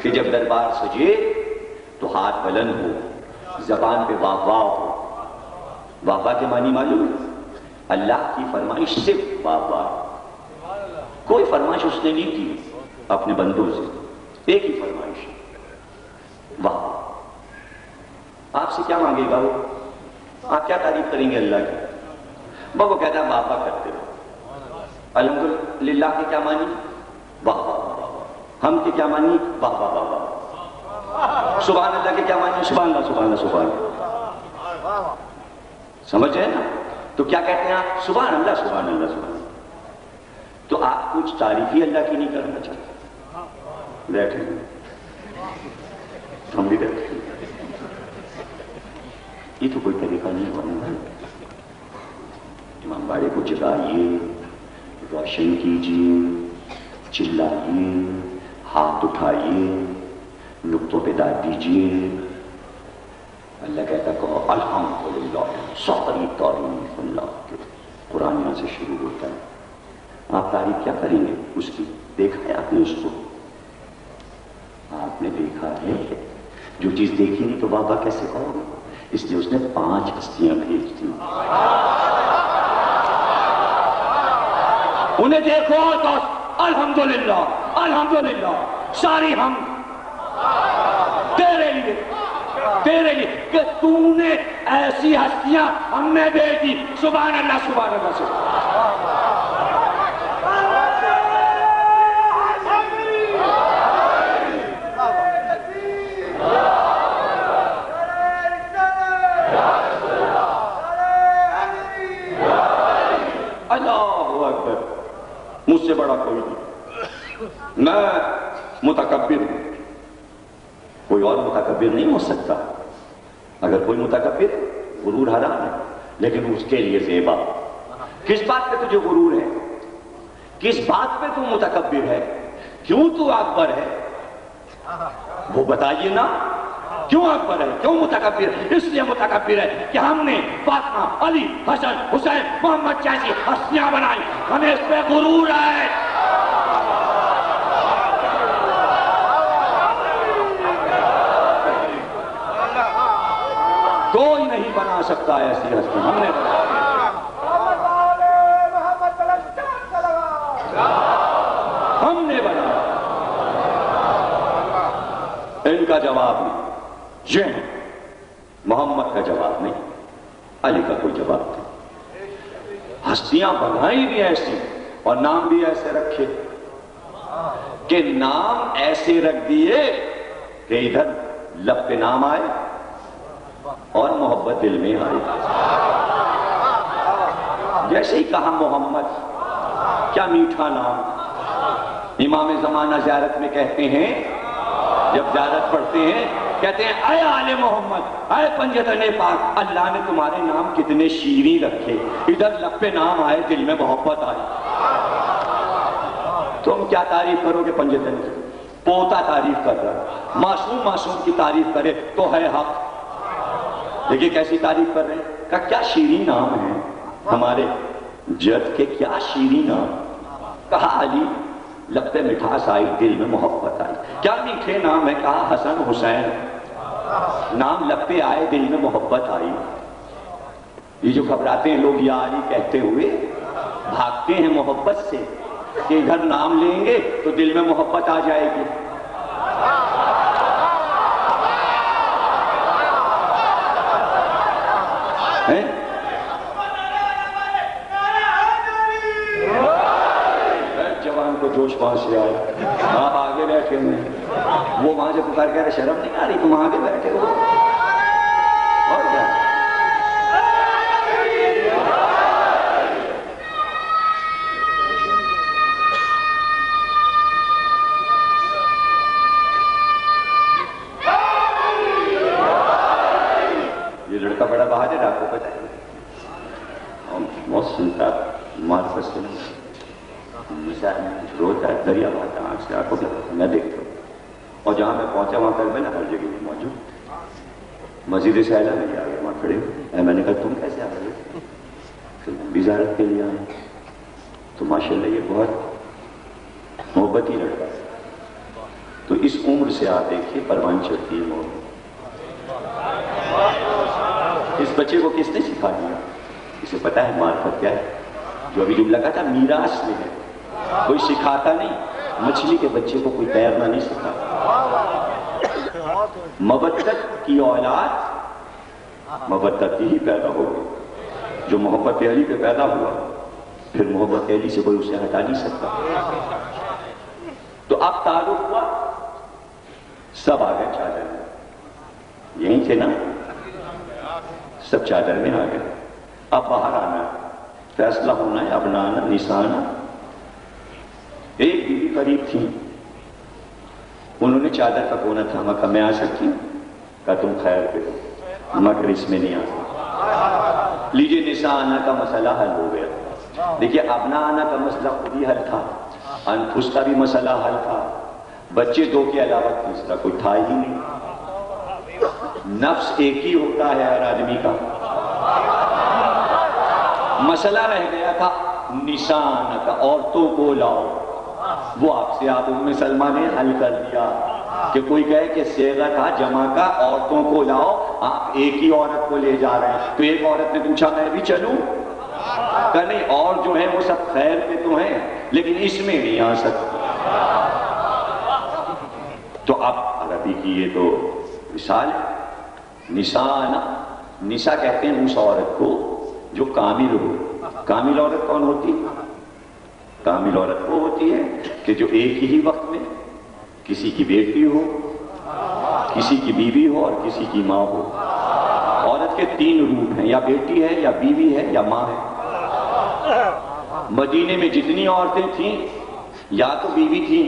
کہ جب دربار سجے تو ہاتھ بلند ہو، زبان پہ واہ واہ ہو. واہ واہ کے معنی معلوم ہے؟ اللہ کی فرمائش سے واہ واہ. کوئی فرمائش اس نے نہیں کی اپنے بندوں سے، ایک ہی فرمائش، واہ. آپ سے کیا مانگے گا وہ؟ آپ کیا تعریف کریں گے اللہ کی؟ وہ کہتا ہے واہ واہ کرتے رہو. الحمدللہ کے کیا معنی؟ واہ واہ واہ واہ. ہم کے کیا معنی؟ واہ واہ واہ واہ. سبحان اللہ کے کیا معنی؟ سبحان اللہ سبحان اللہ سبحان اللہ. سمجھ رہے ہیں نا؟ تو کیا کہتے ہیں آپ؟ سبحان اللہ سبحان اللہ سبحان اللہ. تو آپ کچھ تعریف ہی اللہ کی نہیں کرنا چاہتے؟ بیٹھے ہم بھی بیٹھے. یہ تو کوئی طریقہ نہیں بنا. امام باڑے کو جگائیے، روشن کیجیے، چلائیے، ہاتھ اٹھائیے، نقطوں پہ داد دیجیے. اللہ کہتا کہو الحمدللہ، ساری تعریف اللہ کے. قرآن یہاں سے شروع ہوتا ہے. آپ تعریف کیا کریں گے اس کی؟ دیکھا ہے آپ نے اس کو؟ آپ نے دیکھا ہے؟ جو چیز دیکھی نہیں تو بابا کیسے کہو گے؟ اس لیے اس نے 5 ہستیاں بھیج دی. انہیں دیکھو تو الحمدللہ الحمدللہ، ساری ہم تیرے لیے کہ تو نے ایسی ہستیاں ہم نے بھیج دی. سبحان اللہ سبحان اللہ سبحان اللہ. اللہ اکبر. مجھ سے بڑا کوئی نہیں، میں متکبر ہوں، کوئی اور متکبر نہیں ہو سکتا. اگر کوئی متکبر، غرور حرام ہے، لیکن اس کے لیے زیبا. کس بات پہ تجھے غرور ہے؟ کس بات پہ تو متکبر ہے؟ کیوں تو اکبر ہے؟ وہ بتائیے نا، کیوں اکبر ہے؟ کیوں متکبر ہے؟ اس لیے متکبر ہے کہ ہم نے فاطمہ، علی، حسن، حسین، محمد جیسی ہستیاں بنائی، ہمیں اس پہ غرور ہے. کوئی نہیں بنا سکتا ایسی ہستی، ہم نے بنائی. ہم نے بنایا. ان کا جواب نہیں، یہ ہے محمد کا جواب نہیں، علی کا کوئی جواب نہیں. ہستیاں بنائی بھی ایسی اور نام بھی ایسے رکھے کہ نام ایسے رکھ دیے کہ ادھر لب پہ نام آئے اور محبت دل میں آئے. جیسے ہی کہا محمد، کیا میٹھا نام. امام زمانہ زیارت میں کہتے ہیں، جب زیارت پڑھتے ہیں کہتے ہیں اے آل محمد، اے پنجتن پاک، اللہ نے تمہارے نام کتنے شیریں رکھے، ادھر لب پہ نام آئے دل میں محبت آئی. تم کیا تعریف کرو گے پنجتن کی؟ پوتا تعریف کر رہا ہے. معصوم کی تعریف کرے تو ہے حق. دیکھیے کیسی تعریف کر رہے ہیں. کہا کیا شیریں نام ہے ہمارے جد کے، کیا شیریں نام. کہا علی، لب پہ مٹھاس آئی دل میں محبت آئی. کیا میٹھے نام ہے. کہا حسن حسین، نام لب پہ آئے دل میں محبت آئی. یہ جو گھبراتے ہیں لوگ یا علی کہتے ہوئے، بھاگتے ہیں محبت سے کہ ادھر نام لیں گے تو دل میں محبت آ جائے گی. جوان کو جوش وہاں سے آئے، آپ آگے بیٹھے ہوئے ہیں، وہ وہاں سے پکار کہہ رہے شرم نہیں آ رہی تم آگے بیٹھے ہو. اور کیا لڑکا بڑا بہادر، آپ کو پتہ ہے، بہت سنتا معرفت سے روتا ہے، دریا بہتا آنکھ سے، آپ کو میں دیکھتا ہوں. اور جہاں میں پہنچا وہاں پر میں ہر جگہ میں موجود. مسجد سہیلا میں آ گئے، وہاں کھڑے ہوئے. میں نے کہا تم کیسے آ رہے ہو؟ بھی زیارت کے لیے آئے. تو ماشاءاللہ یہ بہت محبتی لڑکا ہے. تو اس عمر سے آپ دیکھیے پروان چڑھتی ہے محبت. اس بچے کو کس نے سکھا دیا؟ اسے پتا ہے معرفت کیا ہے. جو ابھی جملہ کہا تھا میراث میں ہے، کوئی سکھاتا نہیں. مچھلی کے بچے کو کوئی تیرنا نہیں سکھاتا. مبتت کی اولاد مبتت ہی پیدا ہو گئی. جو محبت علی پہ پیدا ہوا پھر محبت علی سے کوئی اسے ہٹا نہیں سکتا. تو اب تعارف ہوا، سب آ گئے چادر میں. یہیں تھے نا، سب چادر میں آ گئے. اب باہر آنا ہے، فیصلہ ہونا ہے، اب نانا نسانا. ایک بیوی قریب تھی، انہوں نے چادر کا کونا تھاما. کہا میں آ سکتی ہوں؟ کہا تم خیر پہ ہو، مگر اس میں نہیں آ سکتی. لیجئے نسانا کا مسئلہ حل ہو گیا. دیکھیے ابنا آنا کا مسئلہ خود ہی حل تھا، انفس کا بھی مسئلہ حل تھا، بچے دو کے علاوہ تیسرا کوئی تھا ہی نہیں. نفس ایک ہی ہوتا ہے ہر آدمی کا. مسئلہ رہ گیا تھا نشان کا، عورتوں کو لاؤ. وہ آپ سے آپ ام سلمہ نے حل کر دیا کہ کوئی کہے کہ صیغہ تھا جمع کا، عورتوں کو لاؤ. آپ ایک ہی عورت کو لے جا رہے ہیں. تو ایک عورت نے پوچھا میں بھی چلوں؟ کہ نہیں، اور جو ہیں وہ سب خیر پہ تو ہیں لیکن اس میں نہیں آ سکتے. تو اب عربی کی یہ تو مثال ہے. نسانا، نسا کہتے ہیں اس عورت کو جو کامل ہو. کامل عورت کون ہوتی؟ کامل عورت وہ ہوتی ہے کہ جو ایک ہی وقت میں کسی کی بیٹی ہو، کسی کی بیوی ہو اور کسی کی ماں ہو. عورت کے تین روپ ہیں، یا بیٹی ہے یا بیوی ہے یا ماں ہے. مدینے میں جتنی عورتیں تھیں یا تو بیوی تھیں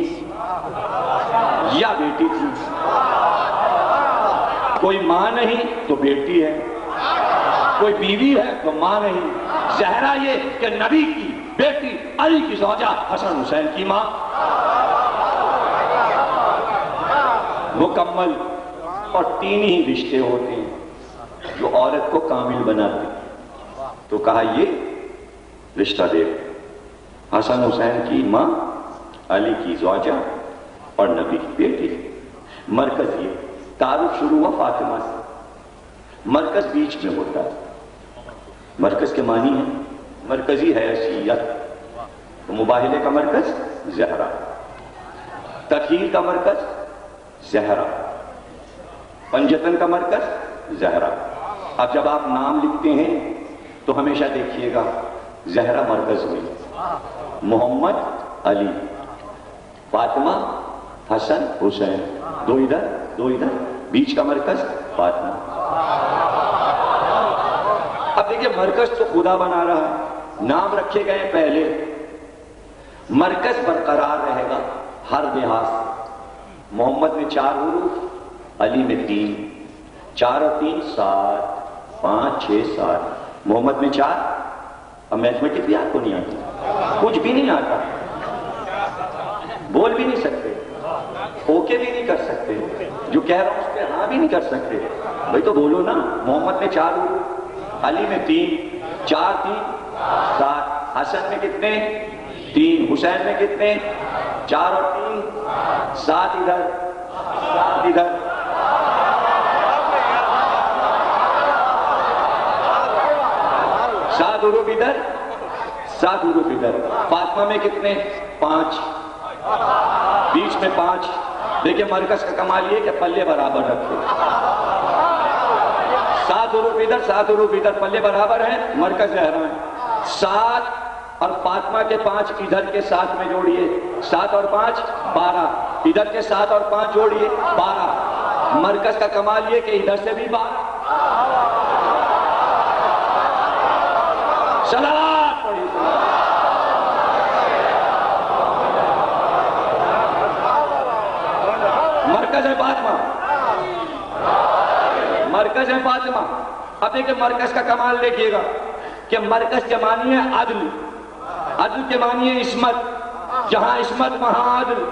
یا بیٹی تھی. کوئی ماں نہیں تو بیٹی ہے، کوئی بیوی ہے تو ماں نہیں. زہرا یہ کہ نبی کی بیٹی، علی کی زوجہ، حسن حسین کی ماں. مکمل. اور تین ہی رشتے ہوتے ہیں جو عورت کو کامل بناتے ہیں. تو کہا یہ رشتہ دیکھ، حسن حسین کی ماں، علی کی زوجہ اور نبی کی بیٹی. مرکز یہ تعارف شروع ہوا فاطمہ سے. مرکز بیچ میں ہوتا ہے. مرکز کے معنی ہے مرکزی حیثیت. تو مباہلے کا مرکز زہرا، تخیل کا مرکز زہرا، پنجتن کا مرکز زہرا. اب جب آپ نام لکھتے ہیں تو ہمیشہ دیکھیے گا زہرا مرکز میں، محمد علی، فاطمہ حسن حسین، دو ادھر دو ادھر، بیچ کا مرکز فاطمہ۔ اب دیکھیں مرکز تو خدا بنا رہا ہے، نام رکھے گئے پہلے، مرکز برقرار رہے گا ہر لحاظ سے۔ محمد میں 4 حروف، علی میں 3، 4 اور 3 7، 5 6 7، محمد میں 4۔ اب میتھمیٹکس بھی آپ کو نہیں آتی، کچھ بھی نہیں آتا، بول بھی نہیں سکتے، اوکے بھی نہیں کر سکتے، جو کہہ رہا ہوں اس پہ ہاں بھی نہیں کر سکتے، بھائی تو بولو نا۔ محمد میں 4 حروف، علی میں 3، 4 3 7، حسن میں کتنے 3، حسین میں کتنے 4 اور 3 7، ادھر 7 ادھر، 7 حروف ادھر 7 حروف ادھر۔ فاطمہ میں کتنے 5، بیچ میں 5۔ دیکھیں مرکز کا کمال یہ کہ پلے برابر رکھے، 7 حروف ادھر 7 حروف ادھر، پلے برابر ہیں، مرکز حیران۔ 7 اور فاطمہ کے 5 ادھر کے 7 میں جوڑیے، 7 اور 5 12، ادھر کے 7 اور 5 جوڑیے 12۔ مرکز کا کمال یہ کہ ادھر سے بھی 12۔ صلوات پڑھیے۔ مرکز ہے فاطمہ، مرکز ہے فاطمہ۔ اب دیکھیں مرکز کا کمال دیکھیے گا کہ مرکز کے معنی ہے عدل، عدل کے معنی ہے عصمت، جہاں عصمت وہاں عدل،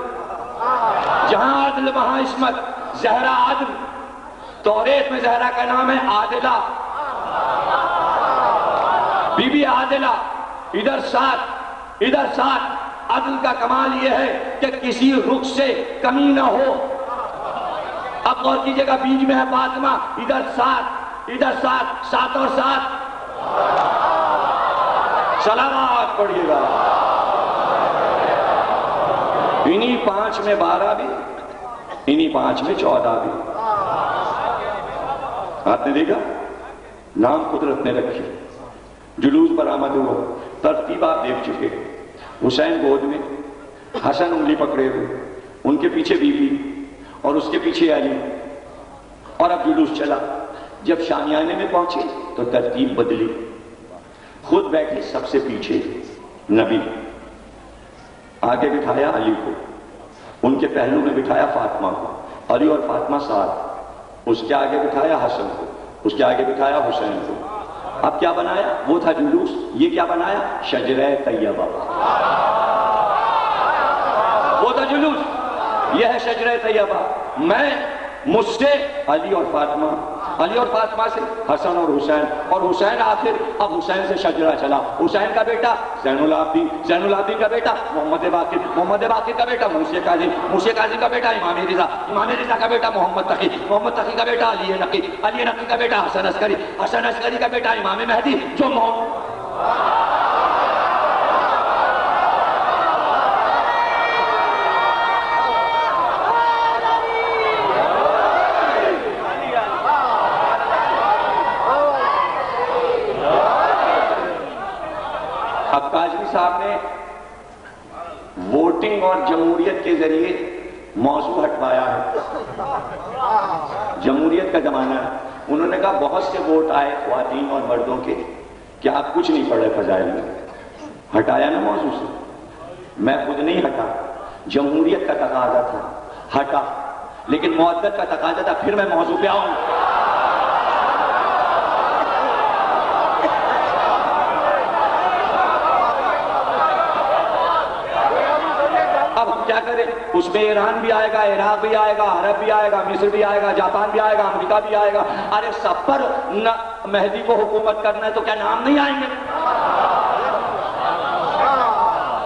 جہاں عدل وہاں عصمت۔ زہرا عدل، توریت میں زہرا کا نام ہے عادلہ، بی بی عادلہ۔ ادھر 7 ادھر 7۔ عدل کا کمال یہ ہے کہ کسی رخ سے کمی نہ ہو۔ اب غور کیجئے گا، بیچ میں ہے فاطمہ، ادھر 7 ادھر 7، 7 اور 7۔ صلوات پڑھیے گا۔ انہی 5 میں 12 بھی، انہی 5 میں 14 بھی۔ آپ نے دیکھا نام قدرت نے رکھی، جلوس برآمد ہوا، ترتیب آپ دیکھ چکے۔ حسین گود میں، حسن انگلی پکڑے ہوئے، ان کے پیچھے بی بی اور اس کے پیچھے علی، اور اب جلوس چلا۔ جب شامیانے میں پہنچے تو ترتیب بدلی، خود بیٹھے سب سے پیچھے نبی، آگے بٹھایا علی کو، ان کے پہلو میں بٹھایا فاطمہ کو، علی اور فاطمہ ساتھ، اس کے آگے بٹھایا حسن کو، اس کے آگے بٹھایا حسین کو۔ اب کیا بنایا؟ وہ تھا جلوس، یہ کیا بنایا؟ شجرہ طیبہ۔ وہ تھا جلوس، یہ ہے شجرہ طیبہ۔ میں مجھ سے علی اور فاطمہ، علی اور فاطمہ سے حسن اور حسین، اور حسین آخر، اب حسین سے شجرہ چلا۔ حسین کا بیٹا زین العابدین، زین العابدین کا بیٹا محمد باقر، محمد باقر کا بیٹا موسی کاظم، موسی کاظم کا بیٹا امام رضا، امام رضا کا بیٹا محمد تقی، محمد تقی کا بیٹا علی نقی، علی نقی کا بیٹا حسن عسکری، حسن عسکری کا بیٹا امام مہدی، جو صاحب نے ووٹنگ اور جمہوریت کے ذریعے موضوع ہٹوایا ہے۔ جمہوریت کا زمانہ ہے، انہوں نے کہا بہت سے ووٹ آئے خواتین اور مردوں کے، کیا آپ کچھ نہیں پڑھے فضائل میں؟ ہٹایا نا موضوع سے، میں خود نہیں ہٹا، جمہوریت کا تقاضا تھا، ہٹا، لیکن معدت کا تقاضا تھا، پھر میں موضوع پہ آؤں۔ کیا کرے؟ اس میں ایران بھی آئے گا، عراق بھی آئے گا، عرب بھی آئے گا، مصر بھی آئے گا، جاپان بھی آئے گا، امریکہ بھی آئے گا۔ ارے سب پر مہدی کو حکومت کرنا ہے تو کیا نام نہیں آئیں گے؟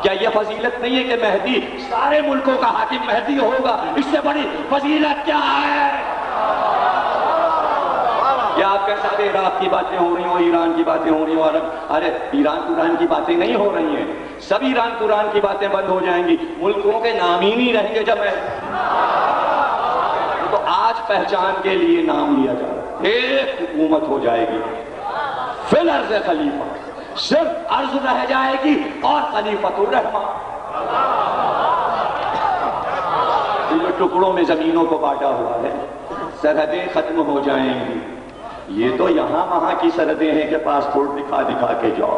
کیا یہ فضیلت نہیں ہے کہ مہدی سارے ملکوں کا حاکم مہدی ہوگا؟ اس سے بڑی فضیلت کیا ہے؟ یا آپ کہہ سکتے عراق کی باتیں ہو رہی ہوں، ایران کی باتیں ہو رہی ہوں، عرب، ارے ایران قرآن کی باتیں نہیں ہو رہی ہیں، سب ایران قرآن کی باتیں بند ہو جائیں گی، ملکوں کے نام ہی نہیں رہیں گے جب تو آج پہچان کے لیے نام لیا جا رہا ہے، ایک حکومت ہو جائے گی فی الارض خلیفہ، صرف عرض رہ جائے گی اور خلیفۃ الرحمن۔ ٹکڑوں میں زمینوں کو بانٹا ہوا ہے، سرحدیں ختم ہو جائیں گی. یہ تو یہاں وہاں کی سرحدیں ہیں کہ پاسپورٹ دکھا دکھا کے جاؤ.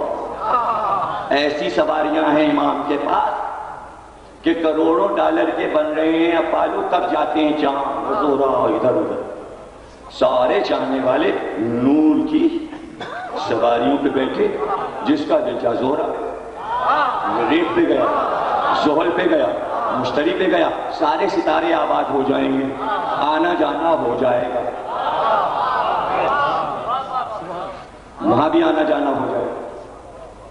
ایسی سواریاں ہیں امام کے پاس کہ کروڑوں ڈالر کے بن رہے ہیں. اب پالو کب جاتے ہیں چاند زورا ادھر ادھر. سارے چاہنے والے نور کی سواریوں پہ بیٹھے، جس کا دل چاہ زورا ریت پہ گیا، زحل پہ گیا، مشتری پہ گیا. سارے ستارے آباد ہو جائیں گے، آنا جانا ہو جائے گا. وہاں بھی آنا جانا ہو جائے گا.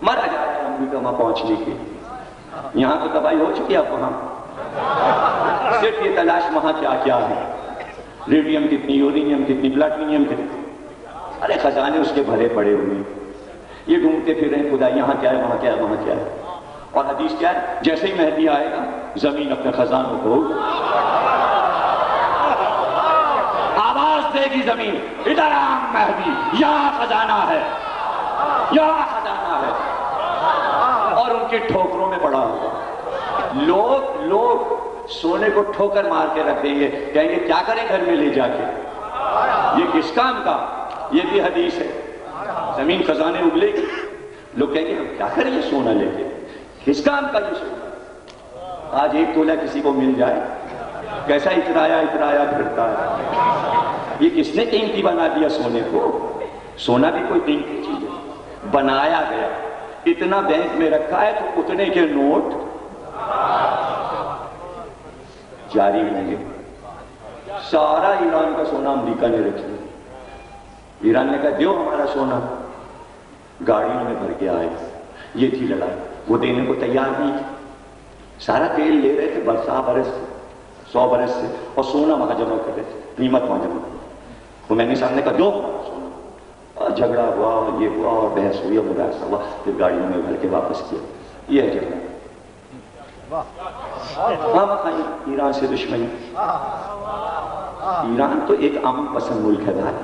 مرا جائے گا امریکہ وہاں پہنچنے کے. یہاں تو تباہی ہو چکی ہے. اب وہاں صرف یہ تلاش وہاں کیا کیا ہے، ریڈیم کتنی، یورینیم کتنی، پلاٹینیم کتنی. ارے خزانے اس کے بھرے پڑے ہوئے. یہ ڈھونڈتے پھر رہے خدا یہاں کیا ہے، وہاں کیا ہے، وہاں کیا ہے. اور حدیث کیا ہے، جیسے ہی مہدی آئے گا زمین اپنے خزانوں کو آواز دے گی. زمین ادھر آ مہدی، یہاں خزانہ ہے، یہاں خزانہ ہے. اور ان کی ٹھوکروں میں پڑا ہوگا. لوگ سونے کو ٹھوکر مار کے رکھ دیں گے، کہیں گے کیا کریں گھر میں لے جا کے، یہ کس کام کا. یہ بھی حدیث ہے. زمین خزانے اگلے گی، لوگ کہیں گے کیا کریں یہ سونا لے کے، کس کام کا یہ سونا. آج ایک تولہ کسی کو مل جائے کیسا اترایا پھرتا ہے. یہ کس نے قیمتی بنا دیا سونے کو. سونا بھی کوئی قیمتی چیز ہے، بنایا گیا. اتنا بینک میں رکھا ہے تو اتنے کے نوٹ جاری ہوں گے. سارا ایران کا سونا امریکہ نے رکھ لیا. ایران نے کہا دیو ہمارا سونا. گاڑیوں میں بھر کے آئے. یہ تھی لڑائی. وہ دینے کو تیار نہیں تھی. سارا تیل لے رہے تھے 100 برس سے، اور سونا وہاں جمع کر رہے تھے، قیمت وہاں جمع کر. وہ میں نے سامنے کہا دو ہمارا سونا. اور جھگڑا ہوا اور یہ ہوا اور بحث ہوئی اور مباحثہ ہوا. پھر گاڑیوں میں بھر کے واپس کیا. یہ ہے جھگڑا. ہاں ایران سے دشمنی. ایران تو ایک امن پسند ملک ہے بھائی.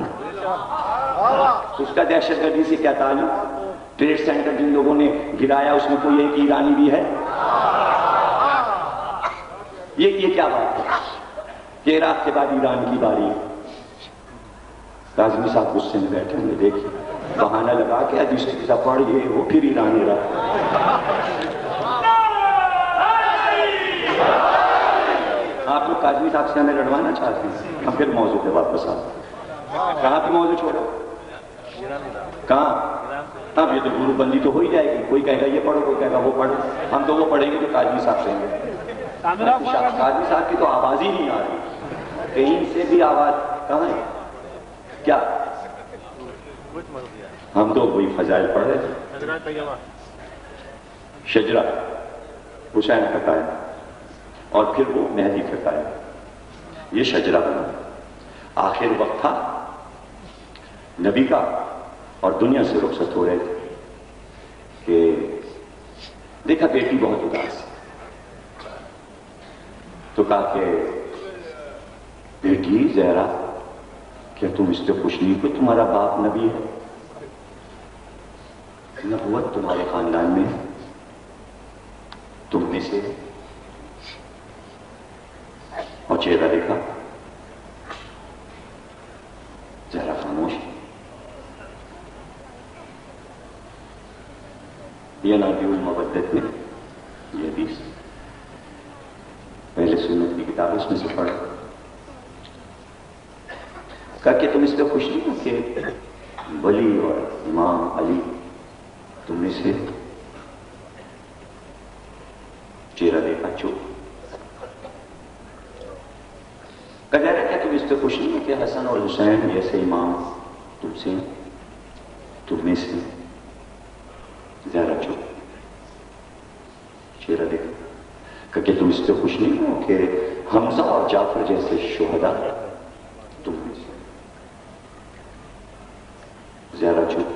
اس کا دہشت گردی سے کیا تعلق. ٹریڈ سینٹر جن لوگوں نے گرایا اس میں کوئی ایک ایرانی بھی ہے. یہ کیا بات ہے کہ عراق کے بعد ایران کی باری ہے. کاظمی صاحب غصے میں بیٹھے ہوں گے. دیکھیے بہانہ لگا کے حدیث کی کتاب پڑھ یہ وہ پھر ایران عراق. آپ لوگ کاظمی صاحب سے ہمیں لڑوانا چاہتے ہیں. ہم پھر موضوع پہ واپس آتے ہیں. کہاں پہ موضوع چھوڑو؟ کہاں؟ اب یہ تو گروپ بندی تو ہو ہی جائے گی. کوئی کہے گا یہ پڑھو، کوئی کہے گا وہ پڑھو. ہم تو وہ پڑھیں گے جو کاظمی صاحب سے گے. کاظمی صاحب کی تو آواز ہی نہیں آ رہی. کہیں سے بھی آواز کہاں ہے کیا؟ ہم تو وہی فضائل پڑھ رہے تھے. شجرہ حسین پھٹایا اور پھر وہ مہدی پھٹایا. یہ شجرہ بنا. آخر وقت تھا نبی کا اور دنیا سے رخصت ہو رہے تھے کہ دیکھا بیٹی بہت اداس ہے. تو کہا کہ بیٹی زہرا کیا تم اس سے خوش نہیں کہ تمہارا باپ نبی ہے؟ نبوت تمہارے خاندان میں تم میں سے. اور چہرہ دیکھا زہرا خاموش. یہ نبی المودت میں یہ حدیث پہلے سنت کی کتاب اس میں سے پڑھا. کہا کہ تم اس پہ خوش نہیں ہو کہ ولی اور امام علی تم میں سے. چہرہ دیکھا چپ. کہا جا رہا کیا تم اس پہ خوش نہیں ہو کہ حسن اور حسین جیسے امام تم سے تم میں سے. ذرا چپ. چہرہ دیکھا. کہ تم اس پہ خوش نہیں ہو کہ حمزہ اور جعفر جیسے شہداء تم میں سے. ذرا چپ.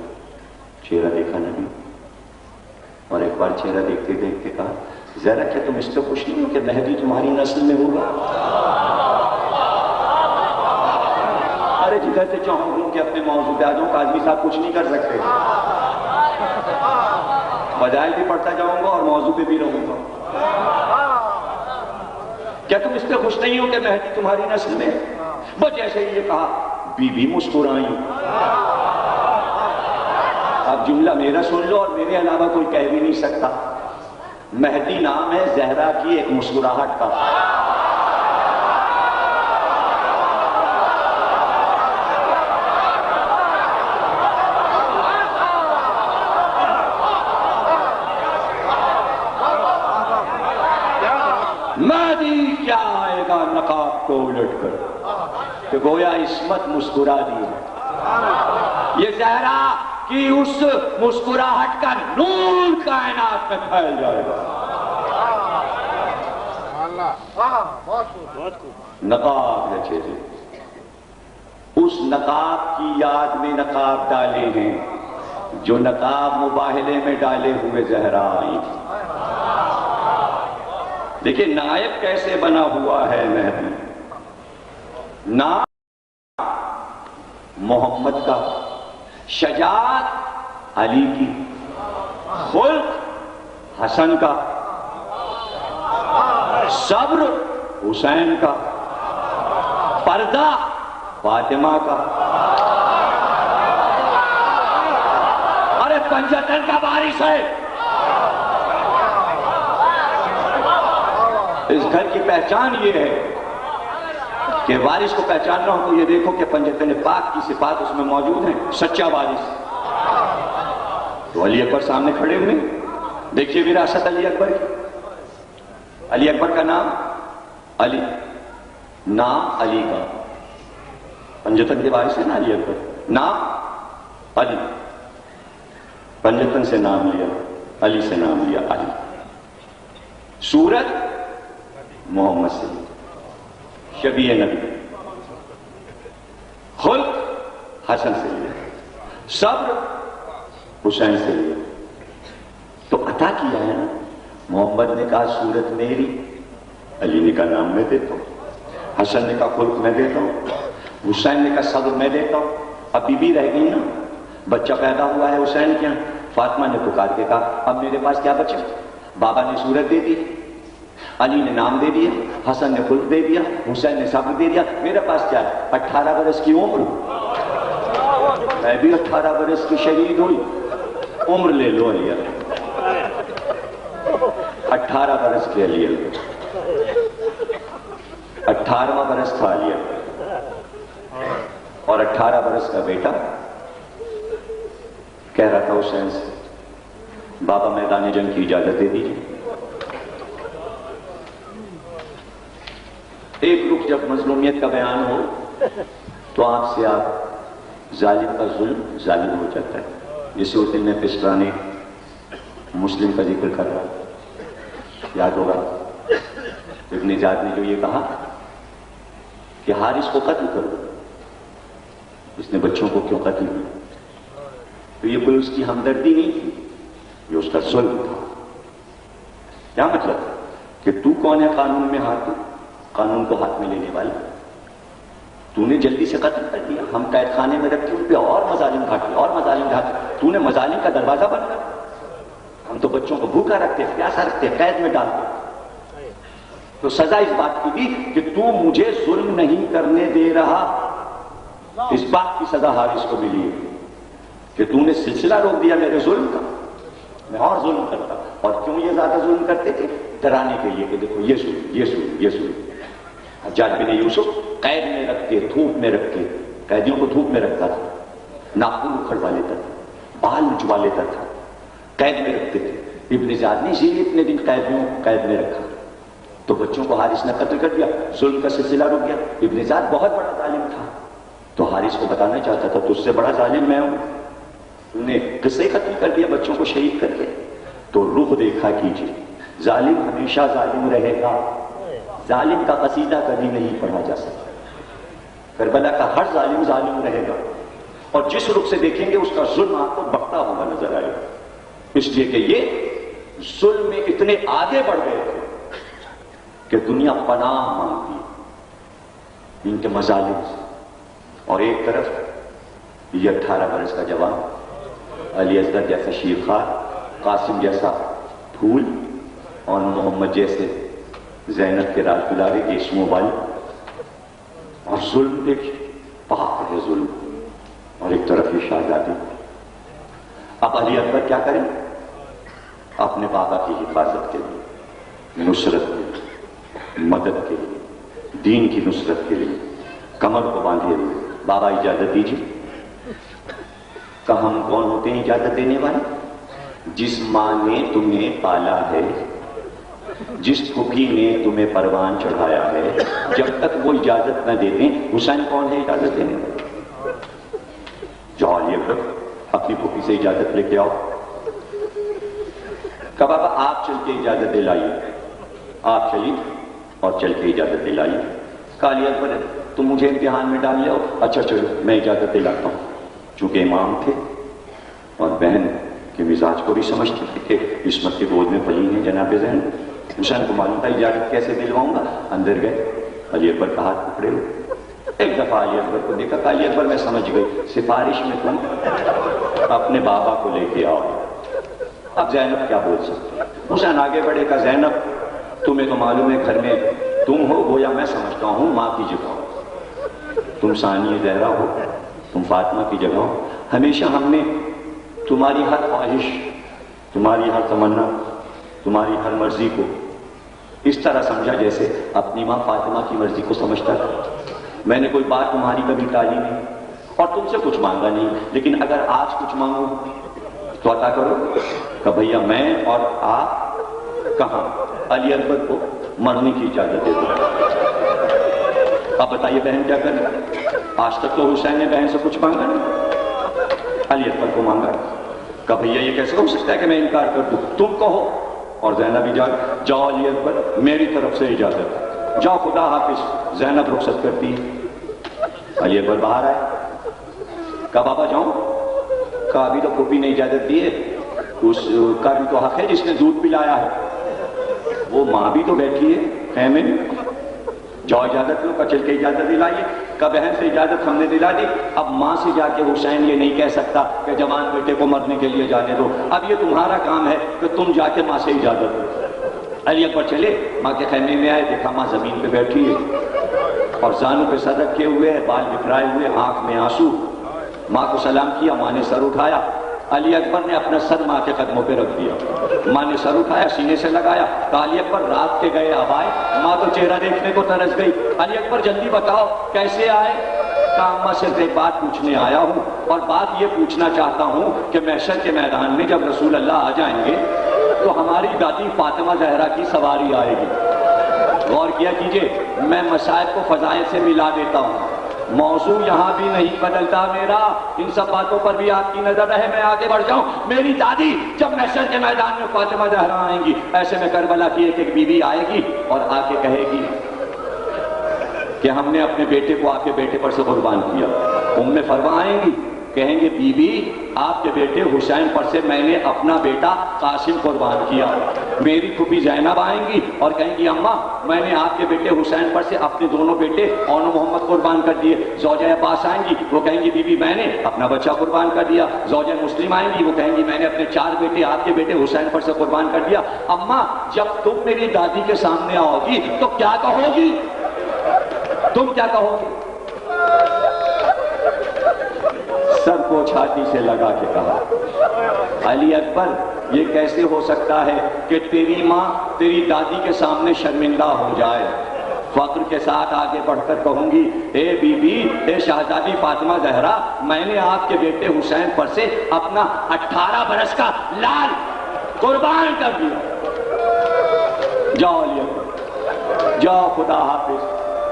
چہرہ دیکھا نبی. اور ایک بار چہرہ دیکھتے دیکھتے کہا ذرا کیا تم اس پہ خوش نہیں ہو کہ مہدی تمہاری نسل میں ہوگا. ارے جدھر سے چاہوں کہ اپنے موضوع پہ آ جاؤں. کاظمی صاحب کچھ نہیں کر سکتے. فضائل بھی پڑھتا جاؤں گا اور موضوع پہ بھی رہوں گا. کیا تم اس پہ خوش نہیں ہو کہ مہدی تمہاری نسل میں؟ وہ جیسے ہی یہ کہا بی بی مسکرائی. اب جملہ میرا سن لو اور میرے علاوہ کوئی کہہ بھی نہیں سکتا. مہدی نام ہے زہرا کی ایک مسکراہٹ کا. مہدی کیا آئے گا نقاب کو الٹ کر کہ گویا عصمت مسکرا دی ہے. یہ زہرا کی اس مسکراہٹ کا نور کائنات میں پھیل جائے گا. نقاب ہے چیزیں، اس نقاب کی یاد میں نقاب ڈالے ہیں جو نقاب مباہلے میں ڈالے ہوئے زہرا آئی. دیکھیں نائب کیسے بنا ہوا ہے مہدی. نام محمد کا، شجاعت علی کی، خلق حسن کا، صبر حسین کا، پردہ فاطمہ کا. ارے پنجتن کا وارث ہے. اس گھر کی پہچان یہ ہے کہ وارث کو پہچاننا ہو تو یہ دیکھو کہ پنجتن پاک کی صفات اس میں موجود ہیں. سچا وارث تو علی اکبر سامنے کھڑے ہوئے. دیکھیے وراثت علی اکبر کی. علی اکبر کا نام علی، نام علی کا. پنجتن کے وارث ہے نا علی اکبر، نام علی، پنجتن سے نام لیا، علی سے نام لیا علی. سورت محمد سے، شبیہ نبی، خلق حسن سے لیا، صبر حسین سے لیا. تو عطا کیا ہے نا. محمد نے کہا صورت میری، علی نے کہا نام میں دیتا ہوں، حسن نے کہا خلق میں دیتا ہوں، حسین نے کہا صبر میں دیتا ہوں. اب بی بی رہ گئی نا، بچہ پیدا ہوا ہے حسین کیا. فاطمہ نے پکار کے کہا اب میرے پاس کیا بچہ. بابا نے صورت دے دی، علی نے نام دے دیا، حسن نے خلق دے دیا، حسین نے صبر دے دیا. میرے پاس کیا ہے؟ 18 برس کی عمر. میں بھی 18 برس کی شہید ہوئی. عمر لے لو علی. 18 برس کے علی، 18واں برس تھا علی اور 18 برس کا بیٹا کہہ رہا تھا حسین سے بابا میدان جنگ کی اجازت دے دیجیے. ایک رخ جب مظلومیت کا بیان ہو تو آپ سے آپ ظالم کا ظلم ظالم ہو جاتا ہے. جسے اس دن میں پسرا نے مسلم کا ذکر کر رہا، یاد ہوگا ابن زیاد نے جو یہ کہا کہ حارث کو قتل کرو، اس نے بچوں کو کیوں قتل کیا؟ تو یہ کوئی اس کی ہمدردی نہیں تھی، یہ اس کا ظلم تھا. کیا مطلب کہ تو کون ہے قانون میں ہاتھ، قانون کو ہاتھ میں لینے والا؟ تو نے جلدی سے قتل کر دیا، ہم قید خانے میں رکھتے ان پہ اور مظالم ڈھاتے اور مظالم ڈھاتے. تو نے مظالم کا دروازہ بند کر. ہم تو بچوں کو بھوکا رکھتے، پیاسا رکھتے، قید میں ڈالتے. تو سزا اس بات کی بھی کہ تو مجھے ظلم نہیں کرنے دے رہا. اس بات کی سزا حارث کو ملی ہے کہ تو نے سلسلہ روک دیا میرے ظلم کا، میں اور ظلم کرتا. اور کیوں یہ زیادہ ظلم کرتے تھے؟ ڈرانے کے لیے کہ دیکھو یہ ظلم، یہ ظلم، یہ ظلم. حجاج بن یوسف قید میں رکھ کے، دھوپ میں رکھ کے، قیدیوں کو دھوپ میں رکھتا تھا، ناخن اکھڑوا لیتا تھا، بال نچوا لیتا تھا، قید میں رکھتے تھے. ابن زیاد نے اسی لیے اتنے دن قیدیوں کو قید میں رکھا. تو بچوں کو حارث نے قتل کر دیا، ظلم کا سلسلہ رک گیا. ابن زیاد بہت بڑا ظالم تھا تو حارث کو بتانا چاہتا تھا تجھ سے بڑا ظالم میں ہوں. تو نے کسے قتل کر دیا بچوں کو شہید کر کے. تو رخ دیکھا کیجیے، ظالم ہمیشہ ظالم رہے گا. ظالم کا قصیدہ کبھی نہیں پڑھا جا سکتا. کربلا کا ہر ظالم ظالم رہے گا، اور جس رخ سے دیکھیں گے اس کا ظلم آپ کو بڑھتا ہوا نظر آئے گا. اس لیے کہ یہ ظلم میں اتنے آگے بڑھ گئے تھے کہ دنیا پناہ مانگتی ان کے مظالم سے. اور ایک طرف یہ 18 برس کا جوان، علی اصغر جیسا شیرخوار، قاسم جیسا پھول اور محمد جیسے زینب کے راج دلارے کے اس موبائل اور ظلم دیکھیے، پاک ہے ظلم، اور ایک طرف یہ شہزادی۔ اب علی اکبر کیا کریں؟ اپنے بابا کی حفاظت کے لیے، نصرت کے لیے، مدد کے لیے، دین کی نصرت کے لیے کمر کو باندھے ہوئے، بابا اجازت دیجیے۔ کہ ہم کون ہوتے ہیں اجازت دینے والے؟ جس ماں نے تمہیں پالا ہے، جس پھوپھی نے تمہیں پروان چڑھایا ہے، جب تک وہ اجازت نہ دیتے، حسین کون ہے اجازت دینے والے؟ جاؤ علی اکبر اپنی پھوپھی سے اجازت لے کے آؤ۔ کہ بابا آپ چل کے اجازت دلائیے، آپ چلیے اور چل کے اجازت دلائیے۔ کہ علی اکبر تم مجھے امتحان میں ڈال لو، اچھا چلو میں اجازت دلاتا ہوں۔ چونکہ امام تھے اور بہن کے مزاج کو بھی سمجھتے تھے کہ عصمت کے گود میں پلی ہیں جناب زینب، حسین کو معلوم تھا اجازت کیسے دلواؤں گا۔ اندر گئے، علی اکبر کا ہاتھ پکڑے ہوئے، ایک دفعہ علی اکبر کو دیکھا کہ علی اکبر میں سمجھ گئی سفارش میں تم اپنے بابا کو لے کے آؤ۔ اب زینب کیا بول سکتی؟ حسین آگے بڑھے کہ زینب تمہیں تو معلوم ہے گھر میں تم ہو گویا میں سمجھتا ہوں ماں کی جگہ ہو، تم ثانیہ زہرا ہو، تم فاطمہ کی جگہ ہو، ہمیشہ ہم نے تمہاری ہر خواہش، تمہاری ہر تمنا، تمہاری ہر مرضی کو اس طرح سمجھا جیسے اپنی ماں فاطمہ کی مرضی کو سمجھتا تھا۔ میں نے کوئی بات تمہاری کبھی ٹالی نہیں اور تم سے کچھ مانگا نہیں، لیکن اگر آج کچھ مانگو تو عطا کرو۔ کہ بھیا میں اور آپ کہاں علی اکبر کو مرنے کی اجازت دے دو۔ اب بتائیے بہن کیا کرے؟ آج تک تو حسین نے بہن سے کچھ مانگا نہیں، علی اکبر کو مانگا۔ کہ بھیا یہ کیسے ہو سکتا ہے کہ میں انکار کر دوں؟ تم کہو۔ اور زینب جاؤ علی اکبر میری طرف سے اجازت، جاؤ خدا حافظ۔ زینب رخصت کرتی ہے، علی اکبر باہر آئے۔ کہ بابا جاؤں؟ کہ ابھی تو پھوپھی نے اجازت دی ہے، اس کا بھی تو حق ہے جس نے دودھ پلایا ہے، وہ ماں بھی تو بیٹھی ہے خیمے میں، جاؤ اجازت لو۔ کہ چل کے اجازت دلائیے۔ کہ بہن سے اجازت ہم نے دلا دی، اب ماں سے جا کے حسین یہ نہیں کہہ سکتا کہ جوان بیٹے کو مرنے کے لیے جانے دو، اب یہ تمہارا کام ہے کہ تم جا کے ماں سے اجازت دو۔ علی اکبر چلے، ماں کے خیمے میں آئے، دیکھا ماں زمین پہ بیٹھی ہے اور زانوں پہ سر رکھے ہوئے ہے، بال بکھرائے ہوئے، آنکھ میں آنسو۔ ماں کو سلام کیا، ماں نے سر اٹھایا، علی اکبر نے اپنا سر ماں کے قدموں پہ رکھ دیا، ماں نے سر اٹھایا سینے سے لگایا۔ کہ علی اکبر رات کے گئے اب آئے؟ ماں تو چہرہ دیکھنے کو ترس گئی۔ علی اکبر جلدی بتاؤ کیسے آئے؟ کہ اماں صرف ایک بات پوچھنے آیا ہوں، اور بات یہ پوچھنا چاہتا ہوں کہ محشر کے میدان میں جب رسول اللہ آ جائیں گے تو ہماری دادی فاطمہ زہرا کی سواری آئے گی۔ غور کیا کیجئے، میں مسائل کو فضائل سے ملا دیتا ہوں، موضوع یہاں بھی نہیں بدلتا میرا، ان سب باتوں پر بھی آپ کی نظر رہے، میں آگے بڑھ جاؤں۔ میری دادی جب محشر کے میدان میں فاطمہ زہرا آئیں گی، ایسے میں کربلا کی ایک ایک بیوی آئے گی اور آ کے کہے گی کہ ہم نے اپنے بیٹے کو آپ کے بیٹے پر سے قربان کیا۔ ام فروا آئیں گی، کہیں گے بی بی آپ کے بیٹے حسین پر سے میں نے اپنا بیٹا قاسم قربان کیا۔ میری پھوپھی زینب آئیں گی اور کہیں گی اماں میں نے آپ کے بیٹے حسین پر سے اپنے دونوں بیٹے اون و محمد قربان کر دیے۔ زوجہ عباس آئیں گی، وہ کہیں گی بی بی میں نے اپنا بچہ قربان کر دیا۔ زوجہ مسلم آئیں گی، وہ کہیں گی میں نے اپنے 4 بیٹے آپ کے بیٹے حسین پر سے قربان کر دیا۔ اماں جب تم میری دادی کے سامنے آؤ گی تو کیا کہو گی؟ تم کیا کہو گی؟ سر کو چھاتی سے لگا کے کہا علی اکبر یہ کیسے ہو سکتا ہے کہ تیری ماں تیری دادی کے سامنے شرمندہ ہو جائے؟ فخر کے ساتھ آگے بڑھ کر کہوں گی اے بی بی، اے شہزادی فاطمہ زہرا، میں نے آپ کے بیٹے حسین پر سے اپنا 18 برس کا لال قربان کر دیا۔ جاؤ علی اکبر جاؤ، خدا حافظ۔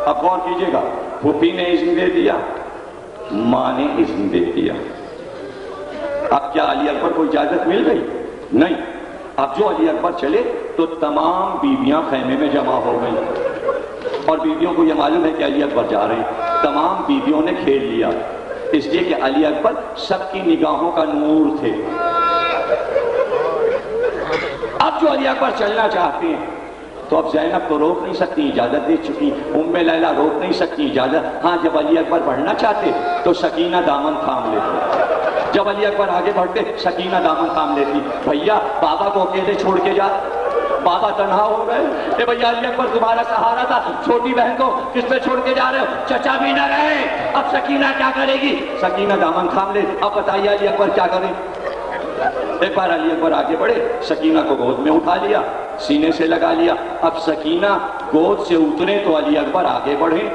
اب غور کیجئے گا، پھوپھی نے اذن دے دیا، ماں نے اذن دے دیا، اب کیا علی اکبر کو اجازت مل گئی؟ نہیں۔ اب جو علی اکبر چلے تو تمام بیویاں خیمے میں جمع ہو گئی اور بیویوں کو یہ معلوم ہے کہ علی اکبر جا رہے ہیں۔ تمام بیویوں نے کھیل لیا، اس لیے کہ علی اکبر سب کی نگاہوں کا نور تھے۔ اب جو علی اکبر چلنا چاہتے ہیں تو اب زینب تو روک نہیں سکتی، اجازت دے چکی، ام لیلہ روک نہیں سکتی، اجازت، ہاں جب علی اکبر بڑھنا چاہتے تو سکینہ دامن تھام لیتے، جب علی اکبر آگے بڑھتے سکینہ دامن تھام لیتی، بھیا بابا کو اکیلے چھوڑ کے جا، بابا تنہا ہو گئے. اے بھیا علی اکبر تمہارا سہارا تھا, چھوٹی بہن کو کس پہ چھوڑ کے جا رہے ہو؟ چچا بھی نہ رہے, اب سکینہ کیا کرے گی؟ سکینہ دامن تھام لے. اب بتائیے علی اکبر کیا کریں؟ ایک بار علی اکبر آگے بڑھے, سکینہ کو گود میں اٹھا لیا, سینے سے لگا لیا. اب سکینہ گود سے اترے تو علی اکبر آگے بڑھے.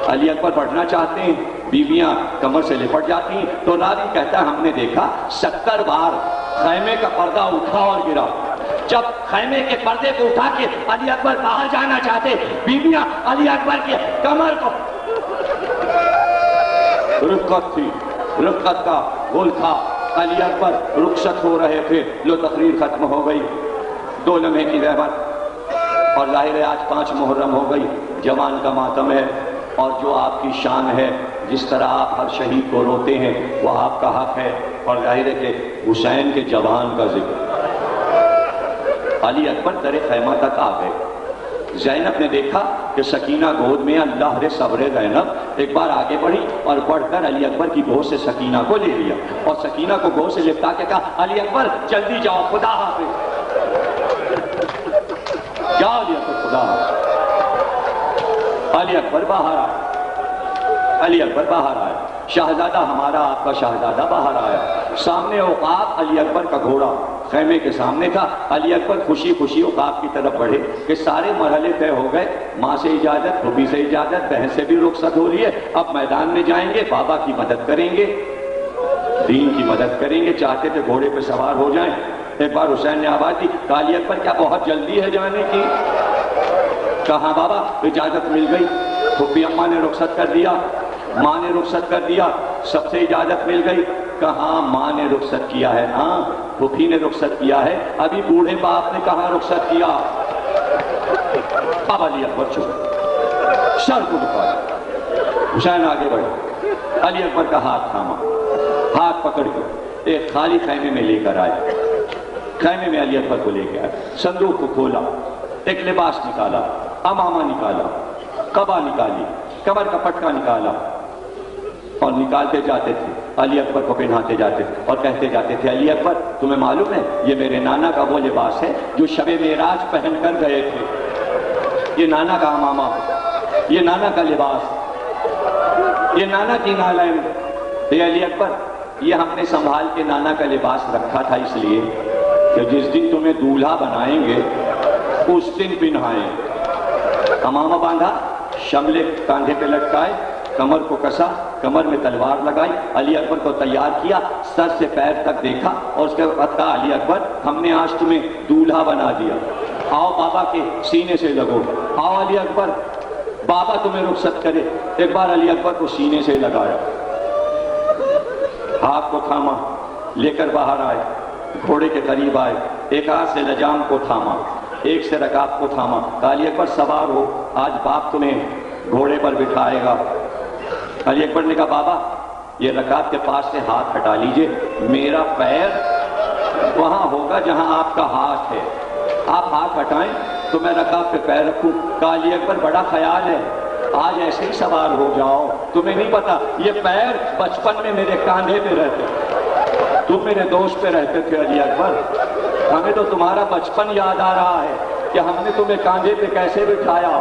علی اکبر بڑھنا چاہتے ہیں, بیویاں کمر سے لپٹ جاتی ہیں. تو راوی کہتا ہے ہم نے دیکھا 70 بار خیمے کا پردہ اٹھا اور گرا. جب خیمے کے پردے کو اٹھا کے علی اکبر باہر جانا چاہتے, بیویاں علی اکبر کی کمر کو, رفقت تھی, رفقت کا گل تھا. علی اکبر رخصت ہو رہے تھے, لو تقریر ختم ہو گئی. 2 لمحے کی رحمت, اور ظاہر ہے آج 5 محرم ہو گئی, جوان کا ماتم ہے. اور جو آپ کی شان ہے, جس طرح آپ ہر شہید کو روتے ہیں, وہ آپ کا حق ہے. اور ظاہر ہے کہ حسین کے جوان کا ذکر. علی اکبر در خیمہ تک آ گئے. زینب نے دیکھا کہ سکینہ گود میں, اللہ رے صبر زینب. ایک بار آگے بڑھی اور بڑھ کر علی اکبر کی گود سے سکینہ کو لے لیا, اور سکینہ کو گود سے لپٹا کے کہا علی اکبر جلدی جاؤ, خدا حافظ. کیا علی اکبر خدا حافظ. علی اکبر باہر آئے, علی اکبر باہر آئے. شہزادہ ہمارا آپ کا شہزادہ باہر آیا. سامنے عقاب علی اکبر کا گھوڑا خیمے کے سامنے تھا. علی اکبر خوشی خوشی عقاب کی طرف بڑھے کہ سارے مرحلے طے ہو گئے. ماں سے اجازت, پھوپھی سے اجازت, بہن سے بھی رخصت ہو رہی ہے. اب میدان میں جائیں گے, بابا کی مدد کریں گے, دین کی مدد کریں گے. چاہتے تھے گھوڑے پہ سوار ہو جائیں. ایک بار حسین نے آواز دی, علی اکبر کیا بہت جلدی ہے جانے کی؟ کہاں بابا, اجازت مل گئی. پھوپھی اماں نے رخصت کر دیا, ماں نے رخصت کر دیا, سب سے اجازت مل گئی. کہاں ماں نے رخصت کیا ہے, ہاں پھوپھی نے رخصت کیا ہے, ابھی بوڑھے باپ نے کہاں رخصت کیا؟ اب علی اکبر چھپ سر کو دکھایا. حسین آگے بڑھے, علی اکبر کا ہاتھ تھاما, ہاتھ پکڑ کے ایک خالی خیمے میں لے کر آئے. خیمے میں علی اکبر کو لے کے آئے, صندوق کو کھولا, ایک لباس نکالا, امامہ نکالا, قبا نکالی, کمر کا پٹکا نکالا, اور نکالتے جاتے تھے علی اکبر کو پہناتے جاتے تھے اور کہتے جاتے تھے علی اکبر تمہیں معلوم ہے یہ میرے نانا کا وہ لباس ہے جو شب معراج پہن کر گئے تھے. یہ نانا کا امامہ, یہ نانا کا لباس, یہ نانا کی نالین. یہ علی اکبر یہ ہم نے سنبھال کے نانا کا لباس رکھا تھا اس لیے کہ جس دن تمہیں دولہا بنائیں گے اس دن پہنائیں. امامہ باندھا, شملے کاندھے پہ لٹکائے, کمر کو کسا, کمر میں تلوار لگائی, علی اکبر کو تیار کیا, سر سے پیر تک دیکھا اور اس کے بعد کہا علی اکبر ہم نے آج تمہیں دولہا بنا دیا, آؤ بابا کے سینے سے لگو, آؤ علی اکبر بابا تمہیں رخصت کرے. ایک بار علی اکبر کو سینے سے لگایا, ہاتھ کو تھاما, لے کر باہر آئے, گھوڑے کے قریب آئے, ایک ہاتھ سے لجام کو تھاما, ایک سے رکاب کو تھاما. علی اکبر سوار ہو, آج باپ تمہیں گھوڑے پر بٹھائے گا. علی اکبر نے کہا بابا یہ رکاب کے پاس سے ہاتھ ہٹا لیجئے, میرا پیر وہاں ہوگا جہاں آپ کا ہاتھ ہے, آپ ہاتھ ہٹائیں تو میں رکاب پہ پیر رکھوں. کہا علی اکبر بڑا خیال ہے, آج ایسے ہی سوار ہو جاؤ, تمہیں نہیں پتا یہ پیر بچپن میں میرے کاندھے پہ رہتے, تم میرے دوست پہ رہتے تھے علی اکبر, ہمیں تو تمہارا بچپن یاد آ رہا ہے کہ ہم نے تمہیں کاندھے پہ کیسے بٹھایا,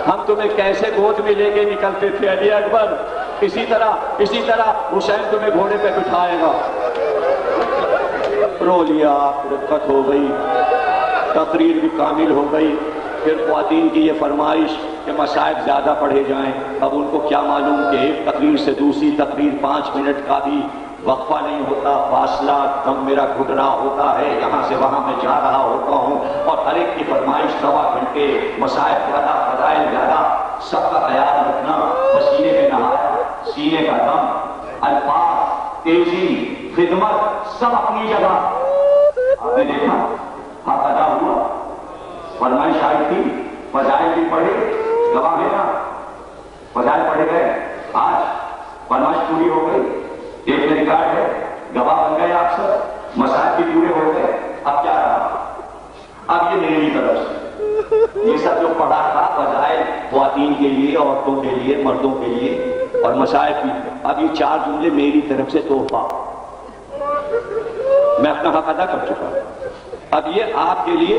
ہم تمہیں کیسے گود میں لے کے نکلتے تھے علی اکبر. اسی طرح حسین تمہیں گھوڑے پہ بٹھائے گا. رو لیا, رفقت ہو گئی, تقریر بھی کامل ہو گئی. پھر خواتین کی یہ فرمائش کہ مصائب زیادہ پڑھے جائیں. اب ان کو کیا معلوم کہ ایک تقریر سے دوسری تقریر 5 منٹ کا بھی وقفہ نہیں ہوتا, فاصلہ, دم میرا گھٹنا ہوتا ہے, یہاں سے وہاں میں جا رہا ہوتا ہوں, اور ہر ایک کی فرمائش 9 گھنٹے, مصائب زیادہ, فضائل زیادہ, سب کا خیال رکھنا. پسینے میں نہایا, سینے کا دم, الفاظ, تیزی, خدمت, سب اپنی جگہ. آپ نے دیکھا حق ادا ہوا, فرمائش آئی تھی, فضائل بھی پڑھے, گواہ ہے نا, فضائل پڑھے گئے, آج فرمائش پوری ہو گئی, ایک ریکارڈ ہے, گواہ بن گئے آپ سب, مسائل بھی پورے ہو گئے. اب کیا رہا؟ اب یہ میری طرف سے یہ سب جو پڑھا تھا فضائل خواتین کے لیے, عورتوں کے لیے, مردوں کے لیے, اور مسائل بھی, اب یہ 4 جملے میری طرف سے تحفہ, میں اپنا حق ادا کر چکا. اب یہ آپ کے لیے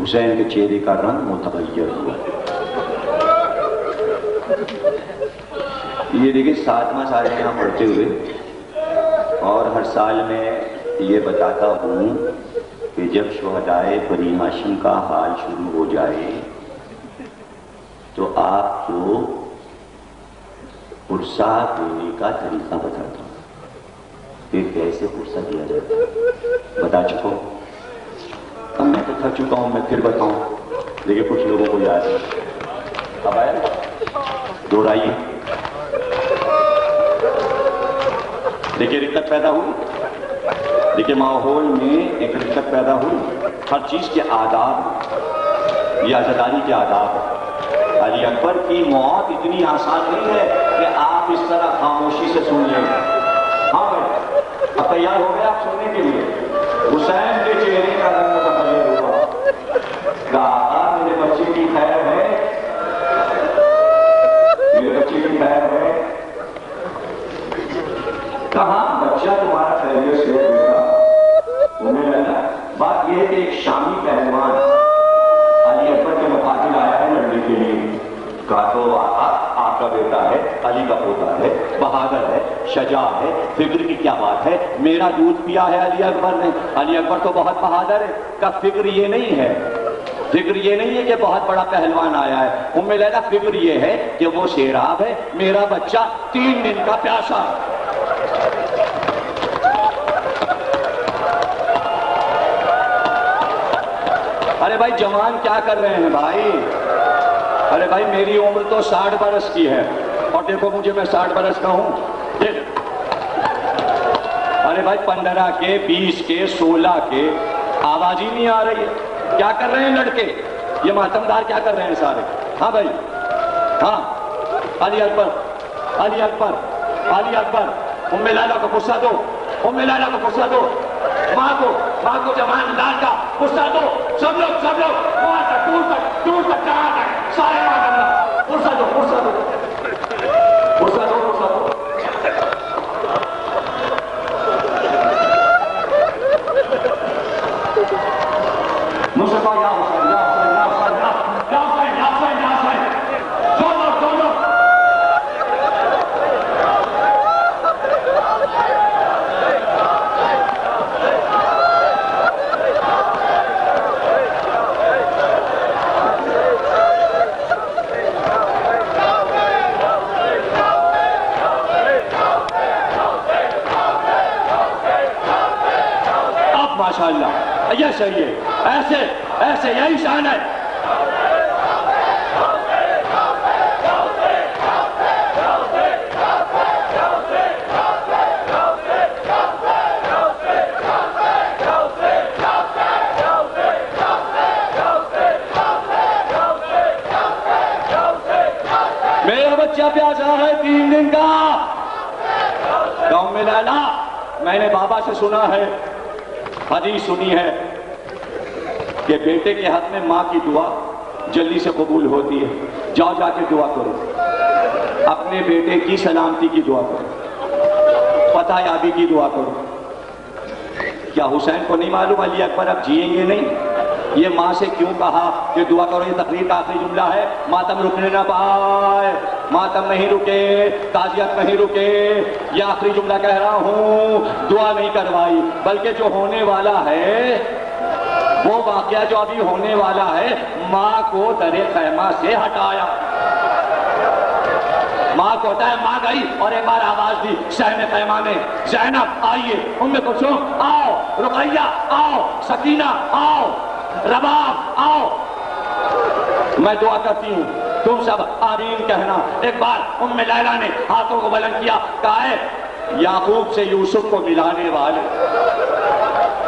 حسین کے چہرے کا رنگ متغیر ہوا۔ یہ دیکھیں 7واں سال یہاں پڑھتے ہوئے، اور ہر سال میں یہ بتاتا ہوں کہ جب شہدائے بنی ہاشم کا حال شروع ہو جائے تو آپ کو قرصہ دینے کا طریقہ بتاتا ہوں، پھر کیسے قرصہ دیا جاتا ہے بتا چکا ہوں۔ اب میں تو تھک چکا ہوں، میں پھر بتاؤں، لیکن کچھ لوگوں کو یاد ہے۔ اب آئے دوہرائیے۔ دیکھیے رقت پیدا ہوئی، دیکھیے ماحول میں ایک رقت پیدا ہوئی، ہر چیز کے آداب، یہ عزاداری کے آداب ہے۔ علی اکبر کی موت اتنی آسان نہیں ہے کہ آپ اس طرح خاموشی سے سن لیں۔ ہاں بھائی اب تیار ہو گئے آپ سننے کے لیے؟ حسین کے چہرے کا رنگ متغیر ہوا، کہا میرے بچے کی خیر ہے، میرے بچے کی خیر ہے۔ کہاں بچہ تمہارا خیریت سے بیٹا؟ انہیں لگا بات یہ ہے کہ ایک شامی پہلوان علی اکبر کے مقابل آیا ہے لڑنے کے لیے۔ کہا تو آپ کا بیٹا ہے، علی کا پوتا ہے، بہادر ہے، شجاع ہے، فکر کی کیا بات ہے، میرا دودھ پیا ہے علی اکبر نے، علی اکبر تو بہت بہادر ہے۔ کا فکر یہ نہیں ہے، فکر یہ نہیں ہے کہ بہت بڑا پہلوان آیا ہے، ام لیلا فکر یہ ہے کہ وہ سیراب ہے، میرا بچہ 3 دن کا پیاسا ہے۔ ارے بھائی جوان کیا کر رہے ہیں بھائی؟ ارے بھائی میری عمر تو 60 برس کی ہے، اور دیکھو مجھے میں 60 برس کا ہوں۔ ارے بھائی 15 کے 20 کے 16 کے آواز ہی نہیں آ رہی ہے، کیا کر رہے ہیں لڑکے؟ یہ ماتمدار کیا کر رہے ہیں سارے؟ ہاں بھائی ہاں، علی اکبر علی اکبر علی اکبر، ام لیلا کو غصہ دو، ام لیلا کو غصہ دو، ماں کو جوان لال کا غصہ دو، سب لوگ وہاں تک دور تک جہاں تک سارے وہاں کرنا، غصہ دو غصہ دو غصہ دو غصہ دو۔ مجھ سے کہو یا حسین یا حسین یا حسین یا حسین یا حسین یا حسین، دو ماشاءاللہ یہ صحیح ہے، ایسے یہی شان ہے۔ میرا بچہ پیاسا ہے 3 دن کا۔ ام لیلا میں نے بابا سے سنا ہے، حدیث سنی ہے کہ بیٹے کے حق میں ماں کی دعا جلدی سے قبول ہوتی ہے۔ جاؤ جا کے دعا کرو، اپنے بیٹے کی سلامتی کی دعا کرو، فتح یابی کی دعا کرو۔ کیا حسین کو نہیں معلوم علی اکبر اب جئیں گے نہیں؟ یہ ماں سے کیوں کہا کہ دعا کرو؟ یہ تقریر کا آخری جملہ ہے، ماتم رکنے نہ پائے، ماتم نہیں رکے، تعزیت نہیں رکے، یہ آخری جملہ کہہ رہا ہوں۔ دعا نہیں کروائی، بلکہ جو ہونے والا ہے وہ واقعہ جو ابھی ہونے والا ہے، ماں کو در خیمہ سے ہٹایا، ماں کو ہٹایا، ماں گئی اور ایک بار آواز دی صحن خیمہ میں، زینب آئیے، ام کلثوم آؤ، رقیہ آؤ، سکینہ آؤ، رباب آؤ، میں دعا کرتی ہوں، تم سب آمین کہنا۔ ایک بار ام لیلا نے ہاتھوں کو بلند کیا، کہا ہے یعقوب سے یوسف کو ملانے والے،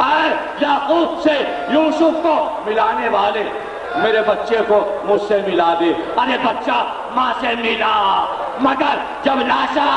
اے یعقوب سے یوسف کو ملانے والے، میرے بچے کو مجھ سے ملا دے۔ ارے بچہ ماں سے ملا، مگر جب لاشا